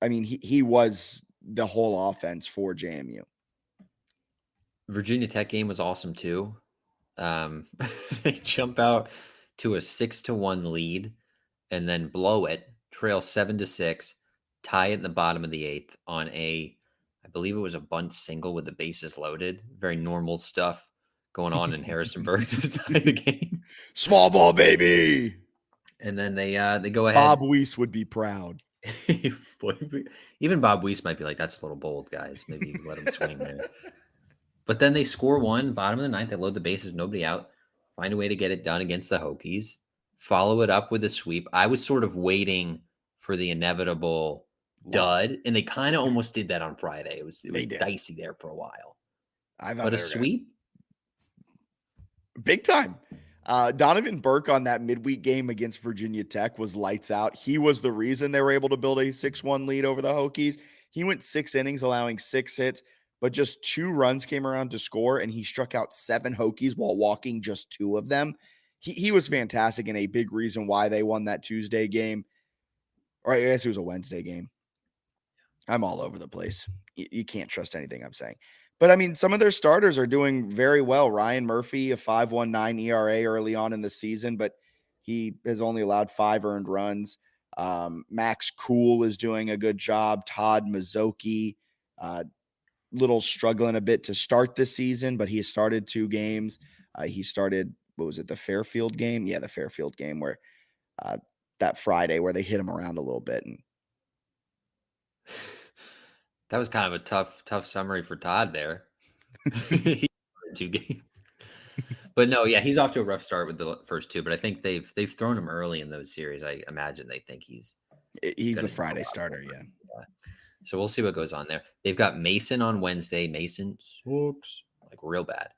I mean, he was the whole offense for JMU. Virginia Tech game was awesome too. They jump out to a 6-1 lead and then blow it, trail 7-6, tie it in the bottom of the 8th on I believe it was a bunt single with the bases loaded. Very normal stuff going on in Harrisonburg to tie the game. Small ball, baby. And then they go ahead. Bob Weiss would be proud. Even Bob Weiss might be like, that's a little bold, guys. Maybe let him swing there. But then they score 1, bottom of the 9th. They load the bases, nobody out. Find a way to get it done against the Hokies. Follow it up with a sweep. I was sort of waiting for the inevitable dud, and they kind of almost did that on Friday. It was dicey there for a while. But a sweep? Big time. Donovan Burke on that midweek game against Virginia Tech was lights out. He was the reason they were able to build a 6-1 lead over the Hokies. He went 6 innings, allowing 6 hits, but just 2 runs came around to score, and he struck out 7 Hokies while walking just 2 of them. He was fantastic and a big reason why they won that Tuesday game. Or I guess it was a Wednesday game. I'm all over the place. You can't trust anything I'm saying. But I mean, some of their starters are doing very well. Ryan Murphy, a 5.19 ERA early on in the season, but he has only allowed 5 earned runs. Max Cool is doing a good job. Todd Mazzocchi, little struggling a bit to start the season, but he has started 2 games. He started, what was it, the Fairfield game? Yeah, the Fairfield game where that Friday where they hit him around a little bit. And That was kind of a tough summary for Todd there. He started 2 games. But no, yeah, he's off to a rough start with the first 2, but I think they've thrown him early in those series. I imagine they think he's a Friday starter, yeah. So we'll see what goes on there. They've got Mason on Wednesday. Mason sucks like real bad.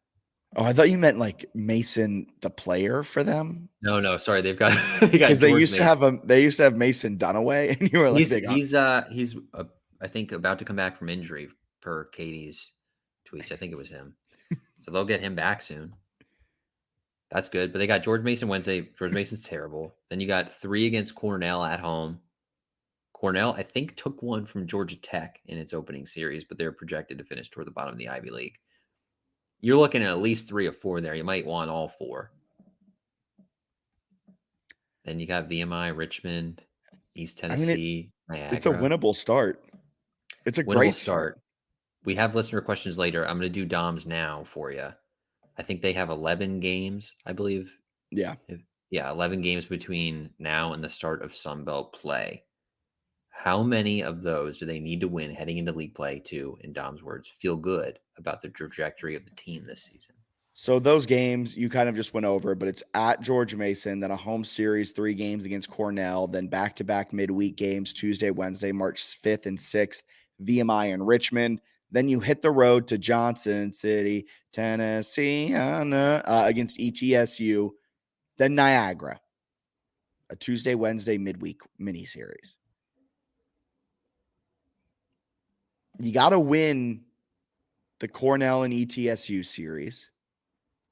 Oh, I thought you meant like Mason, the player for them. No, sorry. They got because they used to have Mason Dunaway, and you were like, he's I think about to come back from injury per Katie's tweets. I think it was him. So they'll get him back soon. That's good. But they got George Mason Wednesday. George Mason's terrible. Then you got 3 against Cornell at home. Cornell, I think, took 1 from Georgia Tech in its opening series, but they're projected to finish toward the bottom of the Ivy League. You're looking at least 3 or 4 there. You might want all 4. Then you got VMI, Richmond, East Tennessee, Niagara. It's a winnable start. It's a great start. We have listener questions later. I'm going to do Dom's now for you. I think they have 11 games, I believe. Yeah. Yeah, 11 games between now and the start of Sunbelt play. How many of those do they need to win heading into league play to, in Dom's words, feel good about the trajectory of the team this season? So those games you kind of just went over, but it's at George Mason, then a home series, 3 games against Cornell, then back-to-back midweek games, Tuesday, Wednesday, March 5th and 6th, VMI and Richmond. Then you hit the road to Johnson City, Tennessee, against ETSU, then Niagara, a Tuesday, Wednesday, midweek mini series. You got to win the Cornell and ETSU series.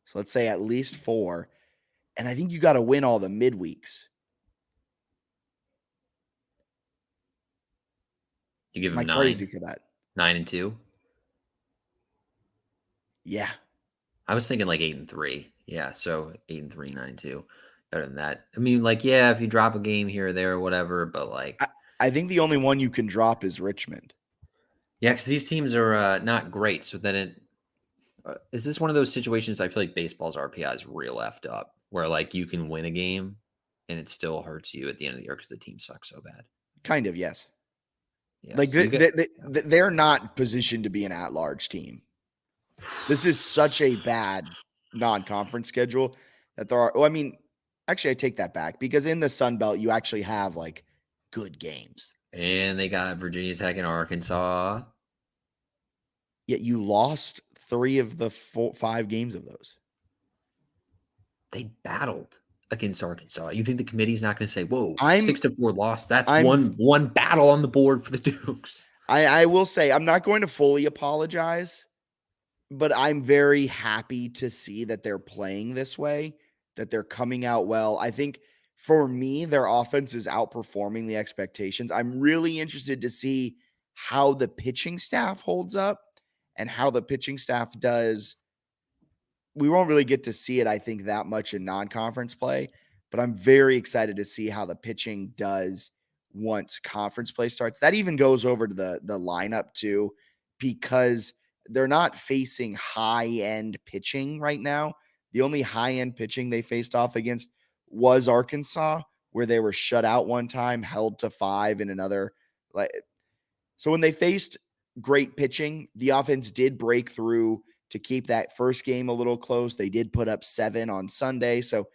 So let's say at least 4. And I think you got to win all the midweeks. You give them 9. Crazy for that. 9-2. Yeah. I was thinking like 8-3. Yeah. So 8-3, 9-2. Better than that. I mean, like, yeah, if you drop a game here or there or whatever, but like, I think the only one you can drop is Richmond. Yeah, because these teams are not great. So then is this one of those situations? I feel like baseball's RPI is real effed up, where like you can win a game and it still hurts you at the end of the year because the team sucks so bad. Kind of, yes. Yeah, like so they're not positioned to be an at-large team. This is such a bad non-conference schedule that there are. Well, I mean, actually, I take that back because in the Sun Belt, you actually have like good games. And they got Virginia Tech and Arkansas. Yet you lost 3 of the 5 games of those. They battled against Arkansas. You think the committee's not going to say, "Whoa, 6-4 loss"? That's one battle on the board for the Dukes. I will say I'm not going to fully apologize, but I'm very happy to see that they're playing this way, that they're coming out well. I think for me, their offense is outperforming the expectations. I'm really interested to see how the pitching staff holds up and how the pitching staff does. We won't really get to see it, I think, that much in non-conference play, but I'm very excited to see how the pitching does once conference play starts. That even goes over to the lineup too, because they're not facing high-end pitching right now. The only high-end pitching they faced off against was Arkansas, where they were shut out one time, held to 5 in another. So when they faced great pitching, the offense did break through to keep that first game a little close. They did put up 7 on Sunday. So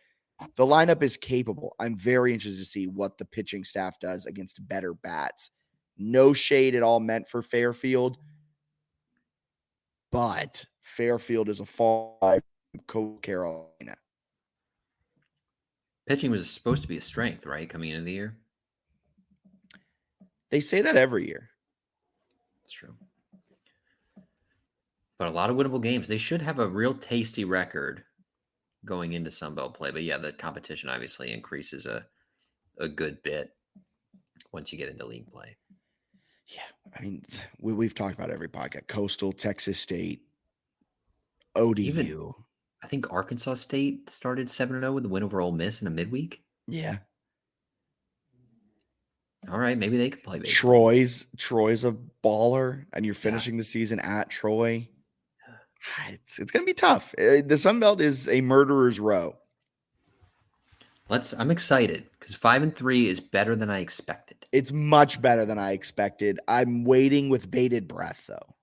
the lineup is capable. I'm very interested to see what the pitching staff does against better bats. No shade at all meant for Fairfield, but Fairfield is a far cry from Carolina. Pitching was supposed to be a strength, right, coming into the year? They say that every year. That's true. But a lot of winnable games. They should have a real tasty record going into Sunbelt play. But yeah, the competition obviously increases a good bit once you get into league play. Yeah. I mean, we've talked about every podcast. Coastal, Texas State, ODU. Even, I think Arkansas State started 7-0 with a win over Ole Miss in a midweek. Yeah. All right, maybe they can play baseball. Troy's a baller, and you're finishing the season at Troy. It's going to be tough. The Sun Belt is a murderer's row. I'm excited because 5-3 is better than I expected. It's much better than I expected. I'm waiting with bated breath, though.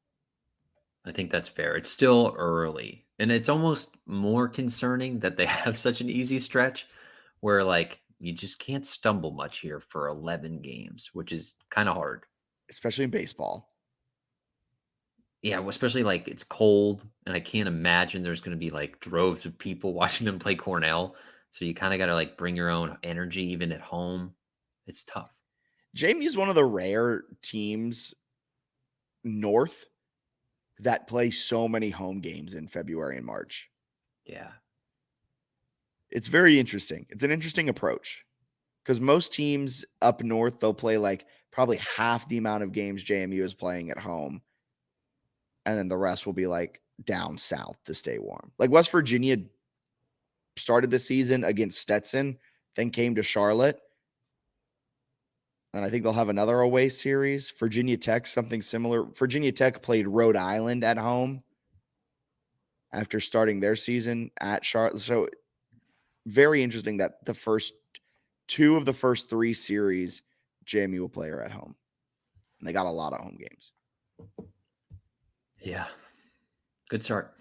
I think that's fair. It's still early, and it's almost more concerning that they have such an easy stretch where like you just can't stumble much here for 11 games, which is kind of hard. Especially in baseball. Yeah, especially like it's cold, and I can't imagine there's going to be like droves of people watching them play Cornell. So you kind of got to like bring your own energy even at home. It's tough. JMU is one of the rare teams north that play so many home games in February and March. Yeah. It's very interesting. It's an interesting approach because most teams up north, they'll play like probably half the amount of games JMU is playing at home. And then the rest will be like down south to stay warm. Like West Virginia started the season against Stetson, then came to Charlotte. And I think they'll have another away series. Virginia Tech, something similar. Virginia Tech played Rhode Island at home after starting their season at Charlotte. So very interesting that the first two of the first three series JMU will play are at home. And they got a lot of home games. Yeah. Good start.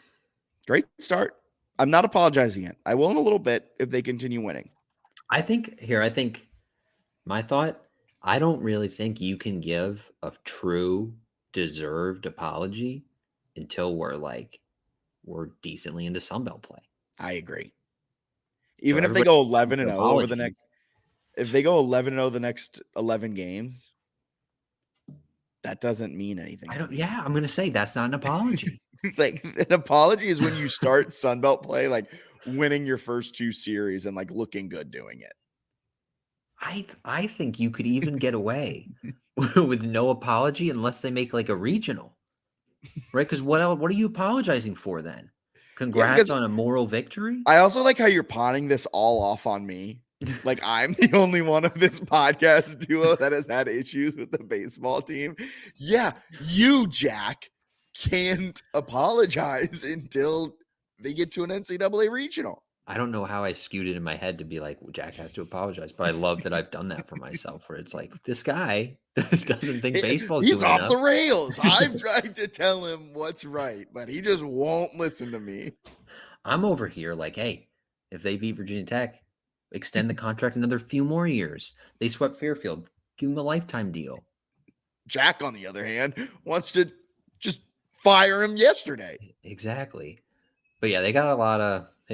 Great start. I'm not apologizing yet. I will in a little bit if they continue winning. I think my thought, I don't really think you can give a true deserved apology until we're decently into Sunbelt play. I agree. Even if they go 11-0 over the next, if they go 11-0 the next 11 games, that doesn't mean anything. I'm going to say that's not an apology. Like an apology is when you start Sunbelt play, like winning your first two series and like looking good doing it. I think you could even get away with no apology unless they make like a regional, right? Because what are you apologizing for then? Congrats on a moral victory. I also like how you're pawning this all off on me. Like I'm the only one of this podcast duo that has had issues with the baseball team. Yeah, you, Jack, can't apologize until they get to an NCAA regional. I don't know how I skewed it in my head to be like, well, Jack has to apologize, but I love that I've done that for myself where it's like, this guy doesn't think baseball's He's doing off enough. the rails. I've tried to tell him what's right, but he just won't listen to me. I'm over here like, hey, if they beat Virginia Tech, extend the contract another few more years. They swept Fairfield, give him a lifetime deal. Jack, on the other hand, wants to just fire him yesterday. Exactly. But yeah, they have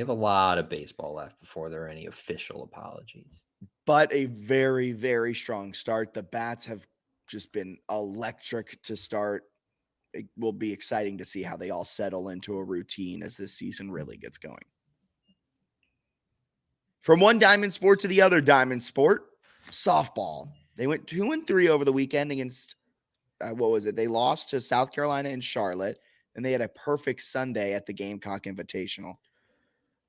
a lot of baseball left before there are any official apologies. But a very, very strong start. The bats have just been electric to start. It will be exciting to see how they all settle into a routine as this season really gets going. From one diamond sport to the other diamond sport, softball. They went 2-3 over the weekend against, They lost to South Carolina and Charlotte, and they had a perfect Sunday at the Gamecock Invitational.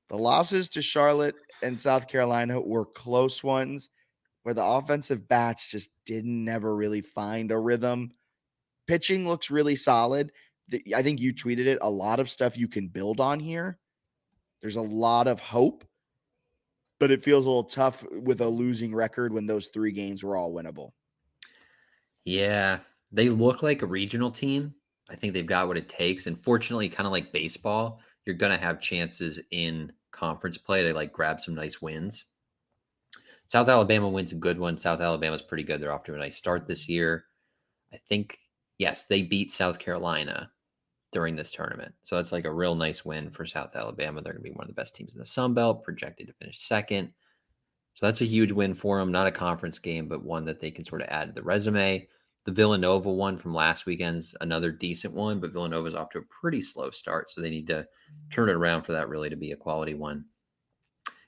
The losses to Charlotte and South Carolina were close ones where the offensive bats just never really find a rhythm. Pitching looks really solid. I think you tweeted it. A lot of stuff you can build on here. There's a lot of hope, but it feels a little tough with a losing record when those 3 games were all winnable. Yeah, they look like a regional team. I think they've got what it takes. And fortunately, kind of like baseball, you're going to have chances in conference play to like grab some nice wins. South Alabama wins a good one. South Alabama's pretty good. They're off to a nice start this year. I think, yes, they beat South Carolina during this tournament. So that's like a real nice win for South Alabama. They're going to be one of the best teams in the Sun Belt, projected to finish second. So that's a huge win for them. Not a conference game, but one that they can sort of add to the resume. The Villanova one from last weekend's another decent one, but Villanova's off to a pretty slow start, so they need to turn it around for that really to be a quality one.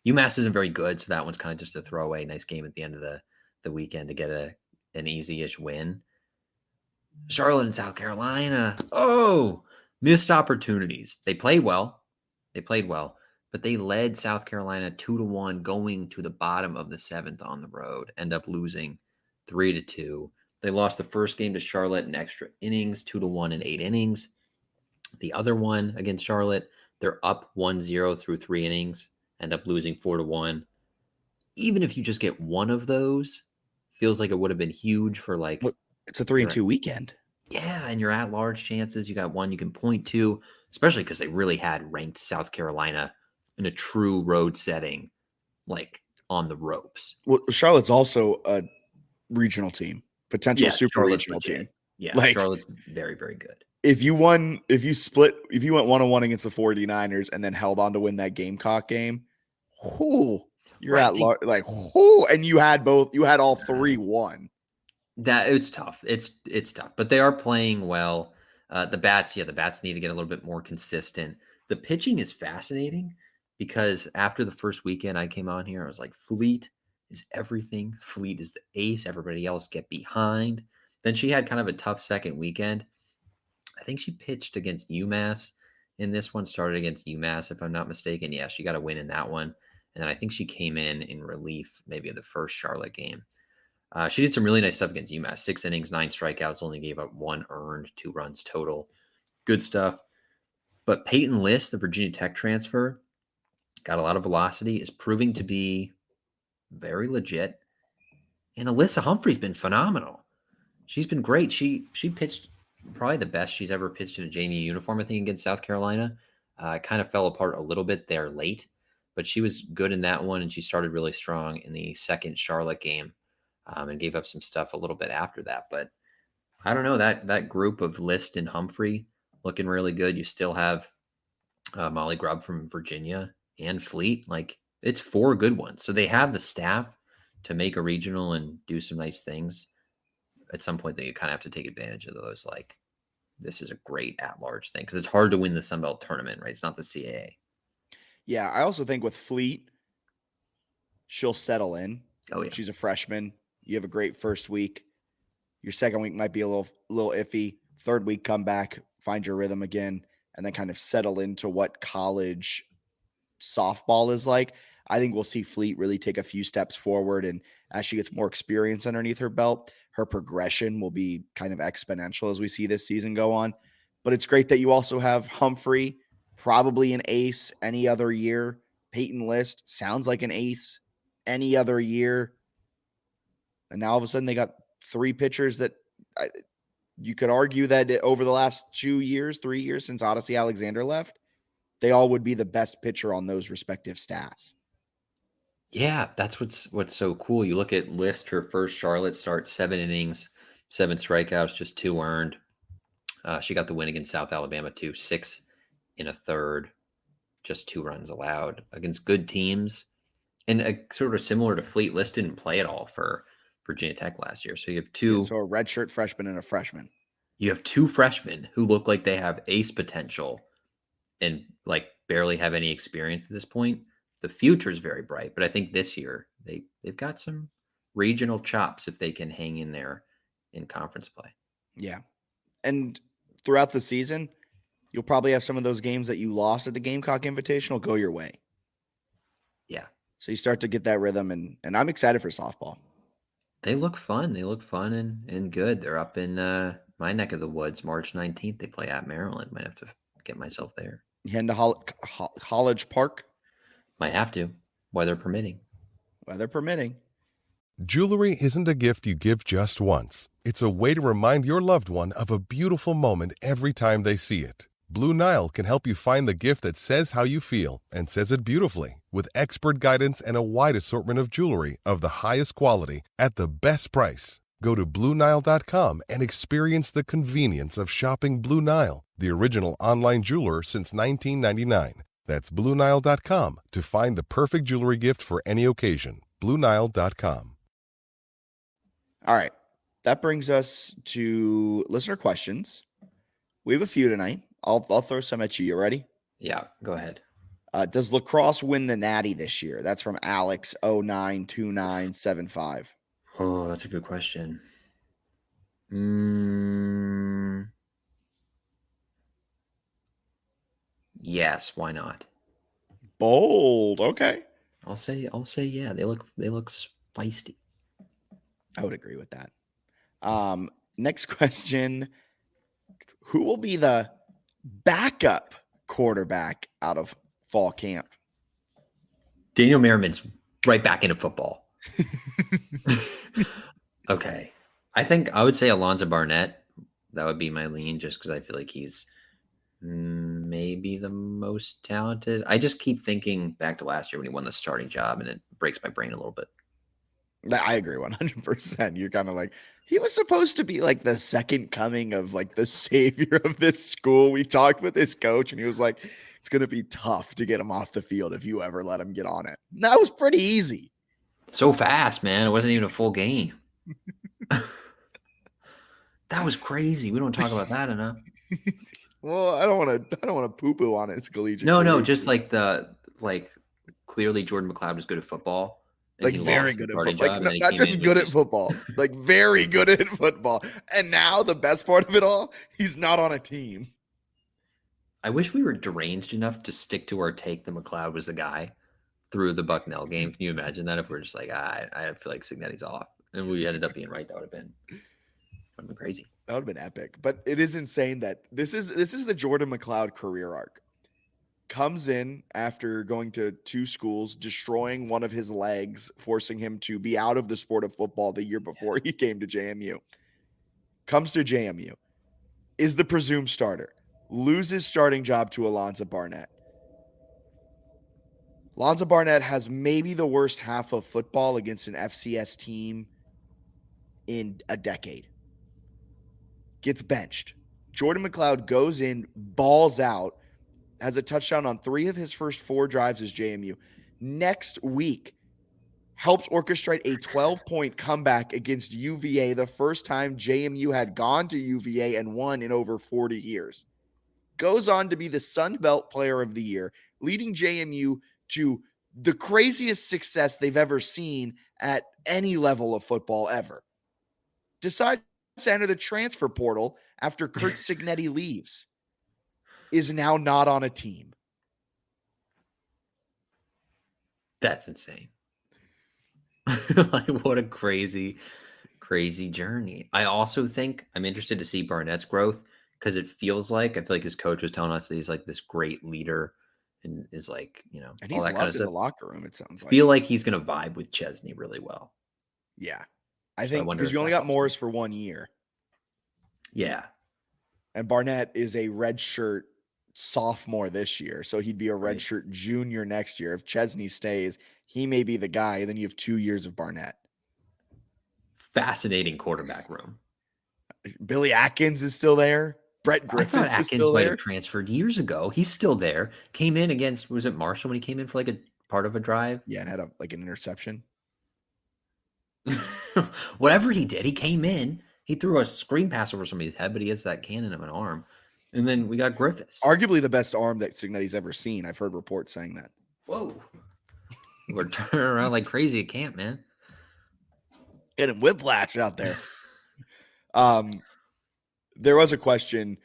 UMass isn't very good, so that one's kind of just a throwaway. Nice game at the end of the weekend to get an easy-ish win. Charlotte and South Carolina. Oh, missed opportunities. They played well. But they led South Carolina 2-1 going to the bottom of the 7th on the road. End up losing 3-2. They lost the first game to Charlotte in extra innings, 2-1 in 8 innings. The other one against Charlotte, they're up 1-0 through 3 innings, end up losing 4-1. Even if you just get one of those, feels like it would have been huge for like. Well, it's a 3-2 weekend. Yeah, and your at-large chances, you got one you can point to, especially because they really had ranked South Carolina in a true road setting, like on the ropes. Well, Charlotte's also a regional team, potential super Charlotte's regional legit. team. Yeah, like, Charlotte's very, very good. If you went 1-1 against the 49ers and then held on to win that Gamecock game, you're Right. at large, like, and you had all 3-1. That it's tough. It's tough, but they are playing well. The bats need to get a little bit more consistent. The pitching is fascinating because after the first weekend I came on here, I was like, Fleet is everything. Fleet is the ace. Everybody else get behind. Then she had kind of a tough second weekend. I think she pitched against UMass in this one, started against UMass, if I'm not mistaken. Yeah, she got a win in that one. And then I think she came in relief maybe of the first Charlotte game. She did some really nice stuff against UMass. 6 innings, 9 strikeouts, only gave up 1 earned, 2 runs total. Good stuff. But Peyton List, the Virginia Tech transfer, got a lot of velocity, is proving to be very legit. And Alyssa Humphrey's been phenomenal. She's been great. She pitched probably the best she's ever pitched in a JMU uniform, I think, against South Carolina. Kind of fell apart a little bit there late, but she was good in that one, and she started really strong in the second Charlotte game. And gave up some stuff a little bit after that. But I don't know, that group of List and Humphrey looking really good. You still have Molly Grubb from Virginia and Fleet. Like, it's 4 good ones. So they have the staff to make a regional and do some nice things. At some point, you kind of have to take advantage of those. Like, this is a great at-large thing because it's hard to win the Sun Belt tournament, right? It's not the CAA. Yeah, I also think with Fleet, she'll settle in. Oh, yeah. She's a freshman. You have a great first week. Your second week might be a little iffy. Third week, come back, find your rhythm again, and then kind of settle into what college softball is like. I think we'll see Fleet really take a few steps forward. And as she gets more experience underneath her belt, her progression will be kind of exponential as we see this season go on. But it's great that you also have Humphrey, probably an ace any other year. Peyton List sounds like an ace any other year. And now all of a sudden they got 3 pitchers that you could argue that over the last 3 years since Odyssey Alexander left, they all would be the best pitcher on those respective staffs. Yeah, that's what's so cool. You look at List, her first Charlotte start, 7 innings, 7 strikeouts, just 2 earned. She got the win against South Alabama too, 6 in a third, just 2 runs allowed against good teams. And sort of similar to Fleet, List didn't play at all for Virginia Tech last year. So you have 2. So a redshirt freshman and a freshman. You have 2 freshmen who look like they have ace potential and like barely have any experience at this point. The future is very bright, but I think this year they've got some regional chops if they can hang in there in conference play. Yeah. And throughout the season, you'll probably have some of those games that you lost at the Gamecock Invitational go your way. Yeah. So you start to get that rhythm, and I'm excited for softball. They look fun. They look fun and good. They're up in my neck of the woods, March 19th. They play at Maryland. Might have to get myself there. You heading to College Park? Might have to, weather permitting. Weather permitting. Jewelry isn't a gift you give just once. It's a way to remind your loved one of a beautiful moment every time they see it. Blue Nile can help you find the gift that says how you feel and says it beautifully, with expert guidance and a wide assortment of jewelry of the highest quality at the best price. Go to BlueNile.com and experience the convenience of shopping Blue Nile, the original online jeweler since 1999. That's BlueNile.com to find the perfect jewelry gift for any occasion. BlueNile.com. All right. that brings us to listener questions. We have a few tonight. I'll throw some at you. You ready? Yeah, go ahead. Does lacrosse win the Natty this year? That's from Alex 092975. Oh, that's a good question. Yes, why not? Bold. Okay. I'll say yeah. They look feisty. I would agree with that. Next question. Who will be the backup quarterback out of fall camp? Daniel Merriman's right back into football. Okay. I think I would say Alonzo Barnett. That would be my lean just because I feel like he's maybe the most talented. I just keep thinking back to last year when he won the starting job, and it breaks my brain a little bit. I agree 100%. You're kind of like, he was supposed to be like the second coming of like the savior of this school. We talked with his coach, and he was like, it's going to be tough to get him off the field if you ever let him get on it. And that was pretty easy. So fast, man. It wasn't even a full game. That was crazy. We don't talk about that enough. Well, I don't want to poo-poo on his collegiate. No, just like clearly Jordan McLeod was good at football. Like very good at football. Like, not just good at football, like very good at football. And now the best part of it all, he's not on a team. I wish we were deranged enough to stick to our take that McLeod was the guy through the Bucknell game. Can you imagine that if we're just like, I feel like Cignetti's off, and we ended up being right? That would have been crazy. That would have been epic. But it is insane that this is the Jordan McLeod career arc. Comes in after going to two schools, destroying one of his legs, forcing him to be out of the sport of football the year before he came to JMU. Comes to JMU, is the presumed starter, loses starting job to Alonzo Barnett. Alonzo Barnett has maybe the worst half of football against an FCS team in a decade. Gets benched. Jordan McLeod goes in, balls out, has a touchdown on 3 of his first 4 drives as JMU. Next week, helps orchestrate a 12-point comeback against UVA, the first time JMU had gone to UVA and won in over 40 years. Goes on to be the Sun Belt Player of the Year, leading JMU to the craziest success they've ever seen at any level of football ever. Decides to enter the transfer portal after Kurt Cignetti leaves. Is now not on a team. That's insane. Like, what a crazy journey. I also think I'm interested to see Barnett's growth because I feel like his coach was telling us that he's like this great leader and is like, and all he's that loved kind of in stuff. the locker room, it sounds like. I feel like he's going to vibe with Chesney really well. Yeah. I think because you only got Morris for 1 year. Yeah. And Barnett is a redshirt sophomore this year, so he'd be a redshirt junior next year. If Chesney stays, he may be the guy, and then you have 2 years of Barnett. Fascinating quarterback room. Billy Atkins is still there. Brett Griffiths is still there. Might have transferred years ago. He's still there. Came in against, was it Marshall when he came in for like a part of a drive? Yeah, and had an interception. Whatever he did, he came in. He threw a screen pass over somebody's head, but he has that cannon of an arm. And then we got Griffiths. Arguably the best arm that Cignetti's ever seen. I've heard reports saying that. Whoa. We're turning around like crazy at camp, man. Getting whiplash out there. There was a question.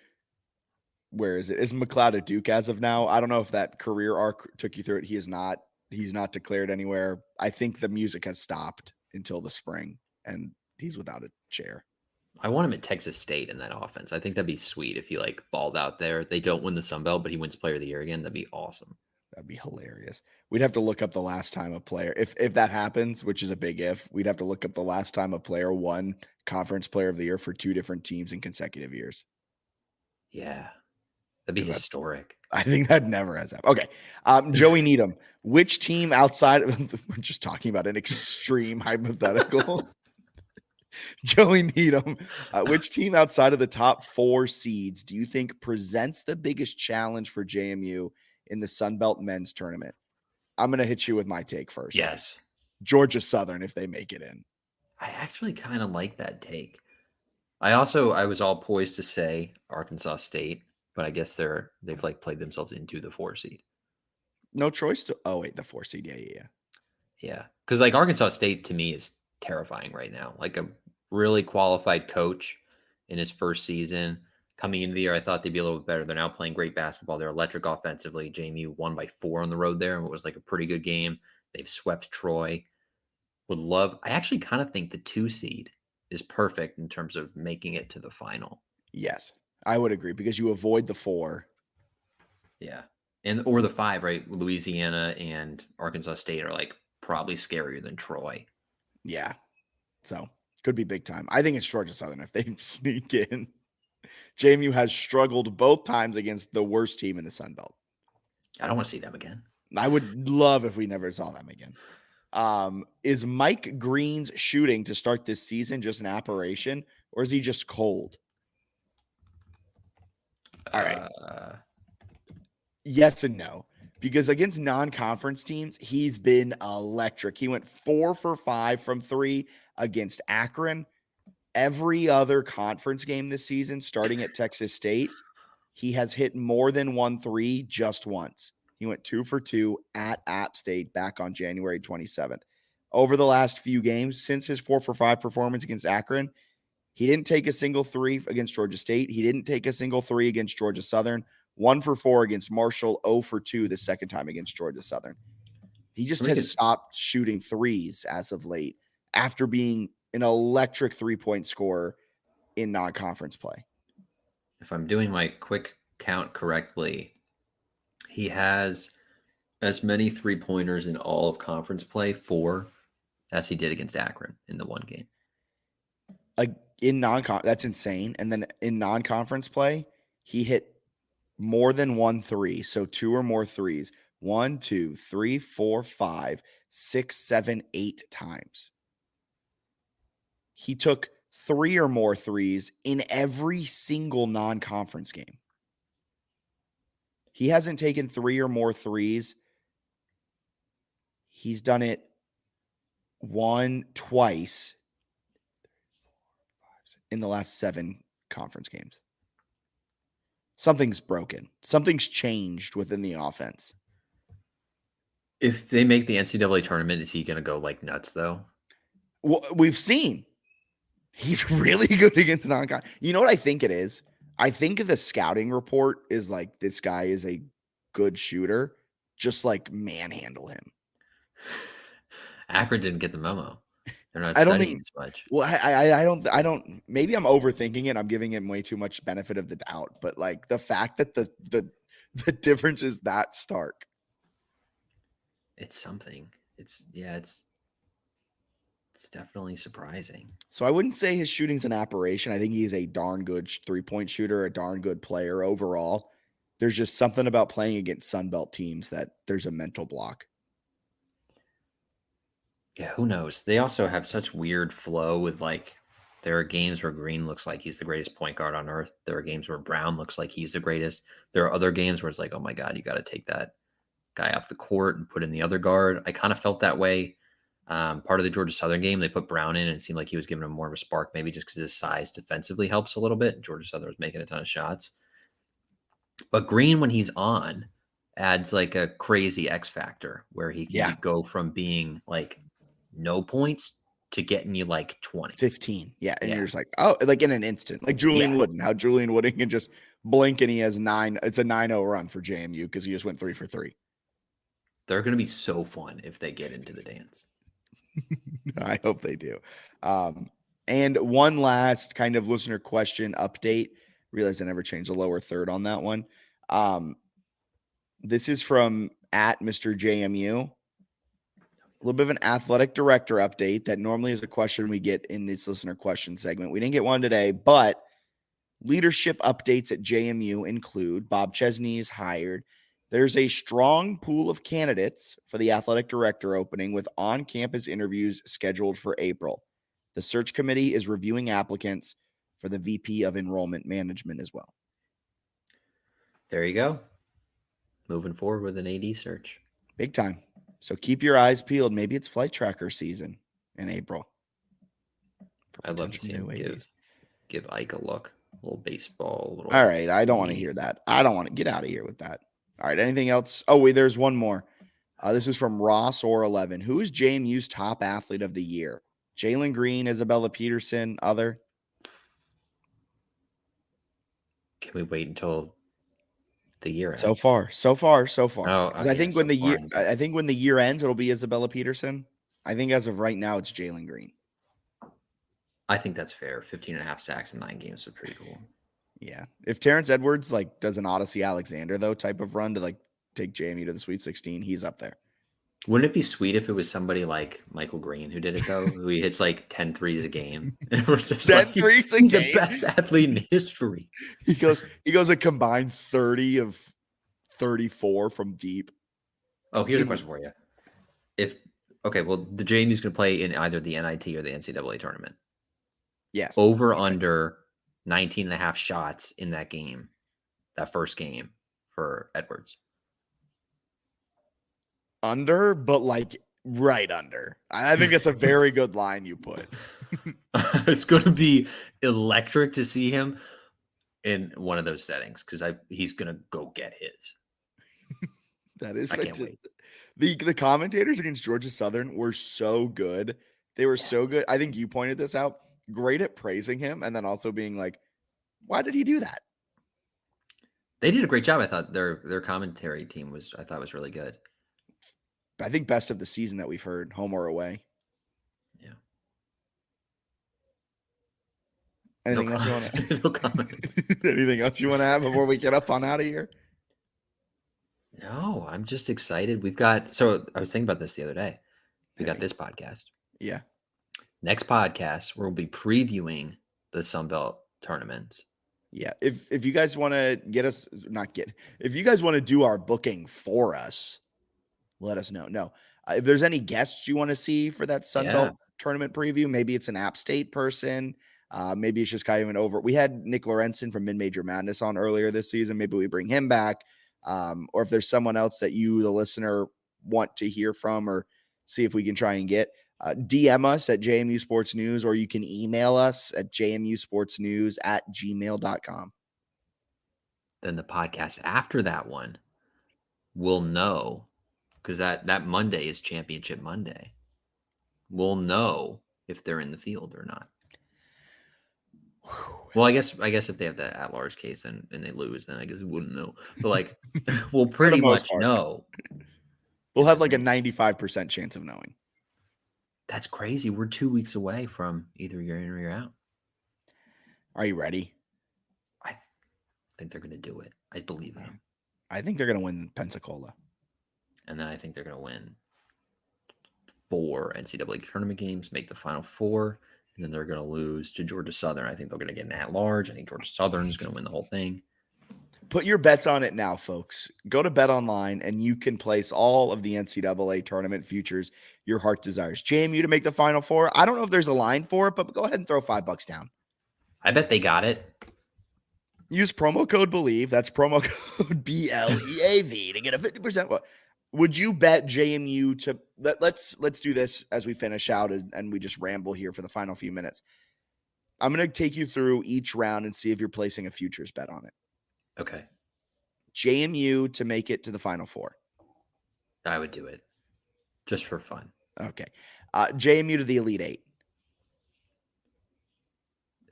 Where is it? Is McLeod at Duke as of now? I don't know if that career arc took you through it. He is not. He's not declared anywhere. I think the music has stopped until the spring, and he's without a chair. I want him at Texas State in that offense. I think that'd be sweet if he like balled out there. They don't win the Sun Belt, but he wins Player of the Year again. That'd be awesome. That'd be hilarious. We'd have to look up the last time a player, if that happens, which is a big if, we'd have to look up the last time a player won Conference Player of the Year for 2 different teams in consecutive years. Yeah. That'd be historic. I think that never has happened. Okay. Joey Needham, which team outside of, we're just talking about an extreme hypothetical. Joey Needham, which team outside of the top 4 seeds do you think presents the biggest challenge for JMU in the Sun Belt men's tournament? I'm going to hit you with my take first. Yes. Georgia Southern, if they make it in. I actually kind of like that take. I was all poised to say Arkansas State, but I guess they've like played themselves into the 4 seed. No choice to. Oh wait, the 4 seed. Yeah. Yeah, because like Arkansas State to me is terrifying right now. Like a really qualified coach in his first season. Coming into the year, I thought they'd be a little bit better. They're now playing great basketball. They're electric offensively. JMU won by 4 on the road there, and it was like a pretty good game. They've swept Troy. I actually kind of think the 2 seed is perfect in terms of making it to the final. Yes, I would agree because you avoid the 4. Yeah. Or the 5, right? Louisiana and Arkansas State are like probably scarier than Troy. Yeah. So could be big time. I think it's Georgia Southern if they sneak in. JMU has struggled both times against the worst team in the Sun Belt. I don't want to see them again. I would love if we never saw them again. Is Mike Green's shooting to start this season just an aberration, or is he just cold? All right. Yes and no. Because against non-conference teams, he's been electric. He went 4 for 5 from 3 against Akron. Every other conference game this season, starting at Texas State, he has hit more than 1 3 just once. He went 2 for 2 at App State back on January 27th. Over the last few games, since his 4 for 5 performance against Akron, he didn't take a single 3 against Georgia State. He didn't take a single 3 against Georgia Southern. 1 for 4 against Marshall, 0 for 2 the second time against Georgia Southern. He just has stopped shooting threes as of late after being an electric 3-point scorer in non-conference play. If I'm doing my quick count correctly, he has as many 3-pointers in all of conference play, 4, as he did against Akron in the one game. That's insane. And then in non-conference play, he hit more than 1 3. So 2 or more threes. 1, 2, 3, 4, 5, 6, 7, 8 times. He took 3 or more threes in every single non-conference game. He hasn't taken 3 or more threes. He's done it twice in the last 7 conference games. Something's broken. Something's changed within the offense. If they make the NCAA tournament, is he going to go like nuts though? Well, we've seen he's really good against non-con. You know what I think it is? I think the scouting report is like, this guy is a good shooter. Just like manhandle him. Akron didn't get the memo. They're not studying as much. Well, I don't. Maybe I'm overthinking it. I'm giving him way too much benefit of the doubt. But like the fact that the difference is that stark. It's something. It's definitely surprising. So I wouldn't say his shooting's an aberration. I think he's a darn good 3-point shooter, a darn good player overall. There's just something about playing against Sun Belt teams that there's a mental block. Yeah, who knows? They also have such weird flow with like, there are games where Green looks like he's the greatest point guard on earth. There are games where Brown looks like he's the greatest. There are other games where it's like, oh my God, you got to take that guy off the court and put in the other guard. I kind of felt that way. Part of the Georgia Southern game, they put Brown in and it seemed like he was giving him more of a spark, maybe just because his size defensively helps a little bit. Georgia Southern was making a ton of shots. But Green, when he's on, adds like a crazy X factor where he can go from being like no points to getting you like 20. 15. Yeah. And you're just like, oh, like in an instant. Like Julian Wooden. How Julian Wooden can just blink and he has 9. It's a 9-0 run for JMU because he just went 3 for 3. They're going to be so fun if they get into the dance. I hope they do. And one last kind of listener question update. Realize I never changed the lower third on that one. This is from @Mr. JMU. A little bit of an athletic director update that normally is a question we get in this listener question segment. We didn't get one today, but leadership updates at JMU include Bob Chesney is hired. There's a strong pool of candidates for the athletic director opening with on-campus interviews scheduled for April. The search committee is reviewing applicants for the VP of Enrollment Management as well. There you go. Moving forward with an AD search. Big time. So keep your eyes peeled. Maybe it's flight tracker season in April. I'd love to see him give Ike a look. A little baseball. All right. I don't want to hear that. I don't want to get out of here with that. All right. Anything else? Oh, wait, there's one more. This is from Ross or 11. Who is JMU's top athlete of the year? Jalen Green, Isabella Peterson, other? Can we wait until the year So ends? far. Oh, Because I think so far. I think when the year ends, it'll be Isabella Peterson. I think as of right now, it's Jalen Green. I think that's fair. 15.5 sacks in 9 games is pretty cool. Yeah. If Terrence Edwards like does an Odyssey Alexander though type of run to like take JMU to the Sweet 16, he's up there. Wouldn't it be sweet if it was somebody like Michael Green who did it though? Who hits like 10 threes a game. And we're just 10 like, threes a he's game? the best athlete in history. He goes a combined 30 of 34 from deep. Oh, here's a question for you. The JMU's going to play in either the NIT or the NCAA tournament. Yes. Over under 19.5 shots in that game, that first game for Edwards. Under, but like right under. I think it's a very good line you put. It's going to be electric to see him in one of those settings because he's going to go get his. That is, I can't wait. The commentators against Georgia Southern were so good. They were so good. I think you pointed this out. Great at praising him and then also being like, why did he do that? They did a great job. I thought their commentary team was really good. I think best of the season that we've heard, home or away. Yeah. Anything else you want to? No comment. Anything else you want to have before we get up on out of here? No, I'm just excited. So I was thinking about this the other day. We got this podcast. Yeah. Next podcast, we'll be previewing the Sun Belt tournaments. Yeah. If you guys want to if you guys want to do our booking for us, let us know. No. If there's any guests you want to see for that Sun Belt tournament preview, maybe it's an App State person. Maybe it's just kind of an over. We had Nick Lorenzen from Mid-Major Madness on earlier this season. Maybe we bring him back. Or if there's someone else that you, the listener, want to hear from or see if we can try and get, DM us at JMU Sports News, or you can email us at jmusportsnews@gmail.com. Then the podcast after that one will know, because that Monday is Championship Monday. We'll know if they're in the field or not. Well, I guess if they have the at-large case and they lose, then I guess we wouldn't know. But like, we'll pretty much know. We'll have like a 95% chance of knowing. That's crazy. We're 2 weeks away from either you're in or you're out. Are you ready? I think they're going to do it. I believe in them. I think they're going to win Pensacola. And then I think they're going to win 4 NCAA tournament games, make the Final Four, and then they're going to lose to Georgia Southern. I think they're going to get an at-large. I think Georgia Southern is going to win the whole thing. Put your bets on it now, folks. Go to Bet Online, and you can place all of the NCAA tournament futures your heart desires. JMU to make the Final Four. I don't know if there's a line for it, but go ahead and throw $5 down. I bet they got it. Use promo code BELIEVE. That's promo code BLEAV to get a 50%. Would you bet JMU to let's do this as we finish out and we just ramble here for the final few minutes. I'm going to take you through each round and see if you're placing a futures bet on it. Okay. JMU to make it to the Final Four. I would do it just for fun. Okay. JMU to the Elite Eight.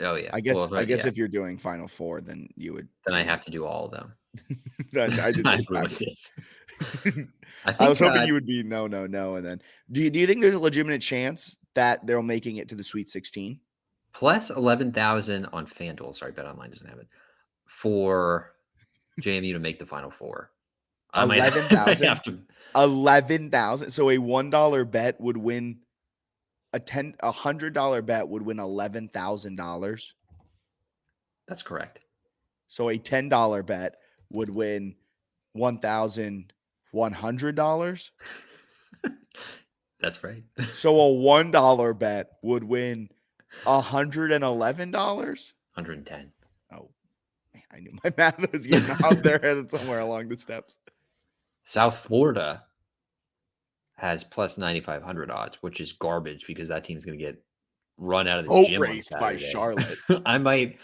Oh yeah. I guess if you're doing Final Four, then you would. Then I have to do all of them. I did this backwards. I was hoping you would be no, and then do you think there's a legitimate chance that they're making it to the Sweet 16? Plus 11,000 on FanDuel. Sorry, BetOnline doesn't have it for JMU to make the Final Four. 11,000. 11,000. So a $1 bet would win a $100 bet would win $11,000. That's correct. So a $10 bet would win $1,100. That's right. So a $1 bet would win $111. 110. Oh man, I knew my math was getting out there and somewhere along the steps. South Florida has plus 9,500 odds, which is garbage because that team's going to get run out of the Boat gym on raced by Saturday. Charlotte. I might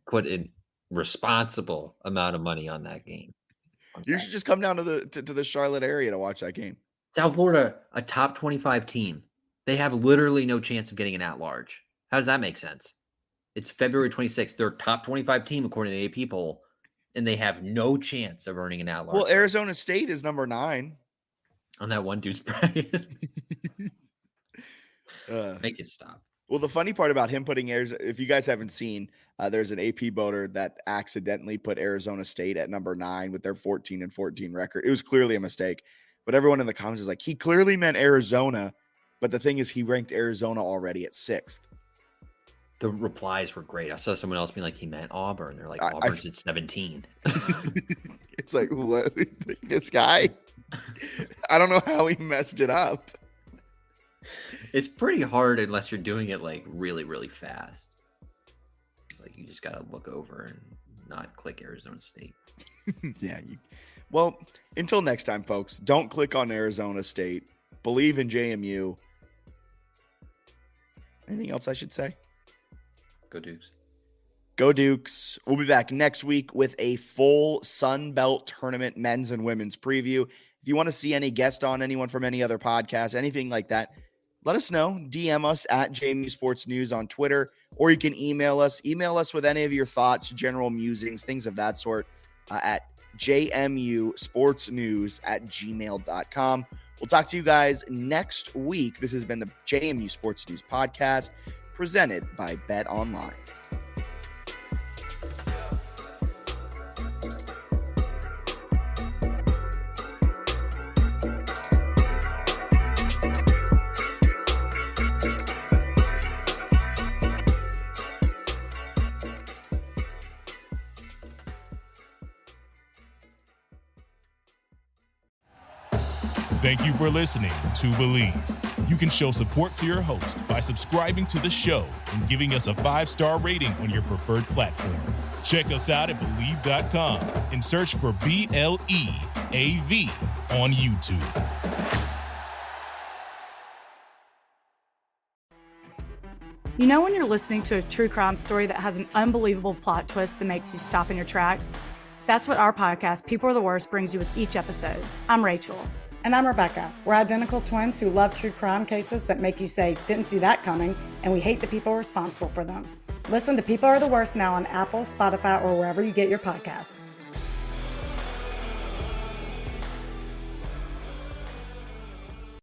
put a responsible amount of money on that game. You should just come down to the Charlotte area to watch that game. South Florida, a top 25 team. They have literally no chance of getting an at-large. How does that make sense? It's February 26th. They're a top 25 team according to the AP poll, and they have no chance of earning an at-large. Well, Arizona State is number 9. On that one dude's bracket. Make it stop. Well, the funny part about him putting Arizona, if you guys haven't seen, there's an AP voter that accidentally put Arizona State at number 9 with their 14-14 record. It was clearly a mistake, but everyone in the comments is like, he clearly meant Arizona. But the thing is, he ranked Arizona already at 6th. The replies were great. I saw someone else being like, he meant Auburn. They're like, Auburn's at 17. It's like, what? This guy? I don't know how he messed it up. It's pretty hard unless you're doing it like really, really fast. Like you just got to look over and not click Arizona State. Yeah. Well, until next time, folks, don't click on Arizona State. Believe in JMU. Anything else I should say? Go Dukes. Go Dukes. We'll be back next week with a full Sun Belt Tournament men's and women's preview. If you want to see any guest on, anyone from any other podcast, anything like that, let us know. DM us at JMU Sports News on Twitter, or you can email us. Email us with any of your thoughts, general musings, things of that sort at jmusportsnews@gmail.com. We'll talk to you guys next week. This has been the JMU Sports News Podcast, presented by Bet Online. Thank you for listening to Believe. You can show support to your host by subscribing to the show and giving us a 5-star rating on your preferred platform. Check us out at Believe.com and search for BLEAV on YouTube. You know when you're listening to a true crime story that has an unbelievable plot twist that makes you stop in your tracks? That's what our podcast, People Are the Worst, brings you with each episode. I'm Rachel. And I'm Rebecca. We're identical twins who love true crime cases that make you say, didn't see that coming, and we hate the people responsible for them. Listen to People Are the Worst now on Apple, Spotify, or wherever you get your podcasts.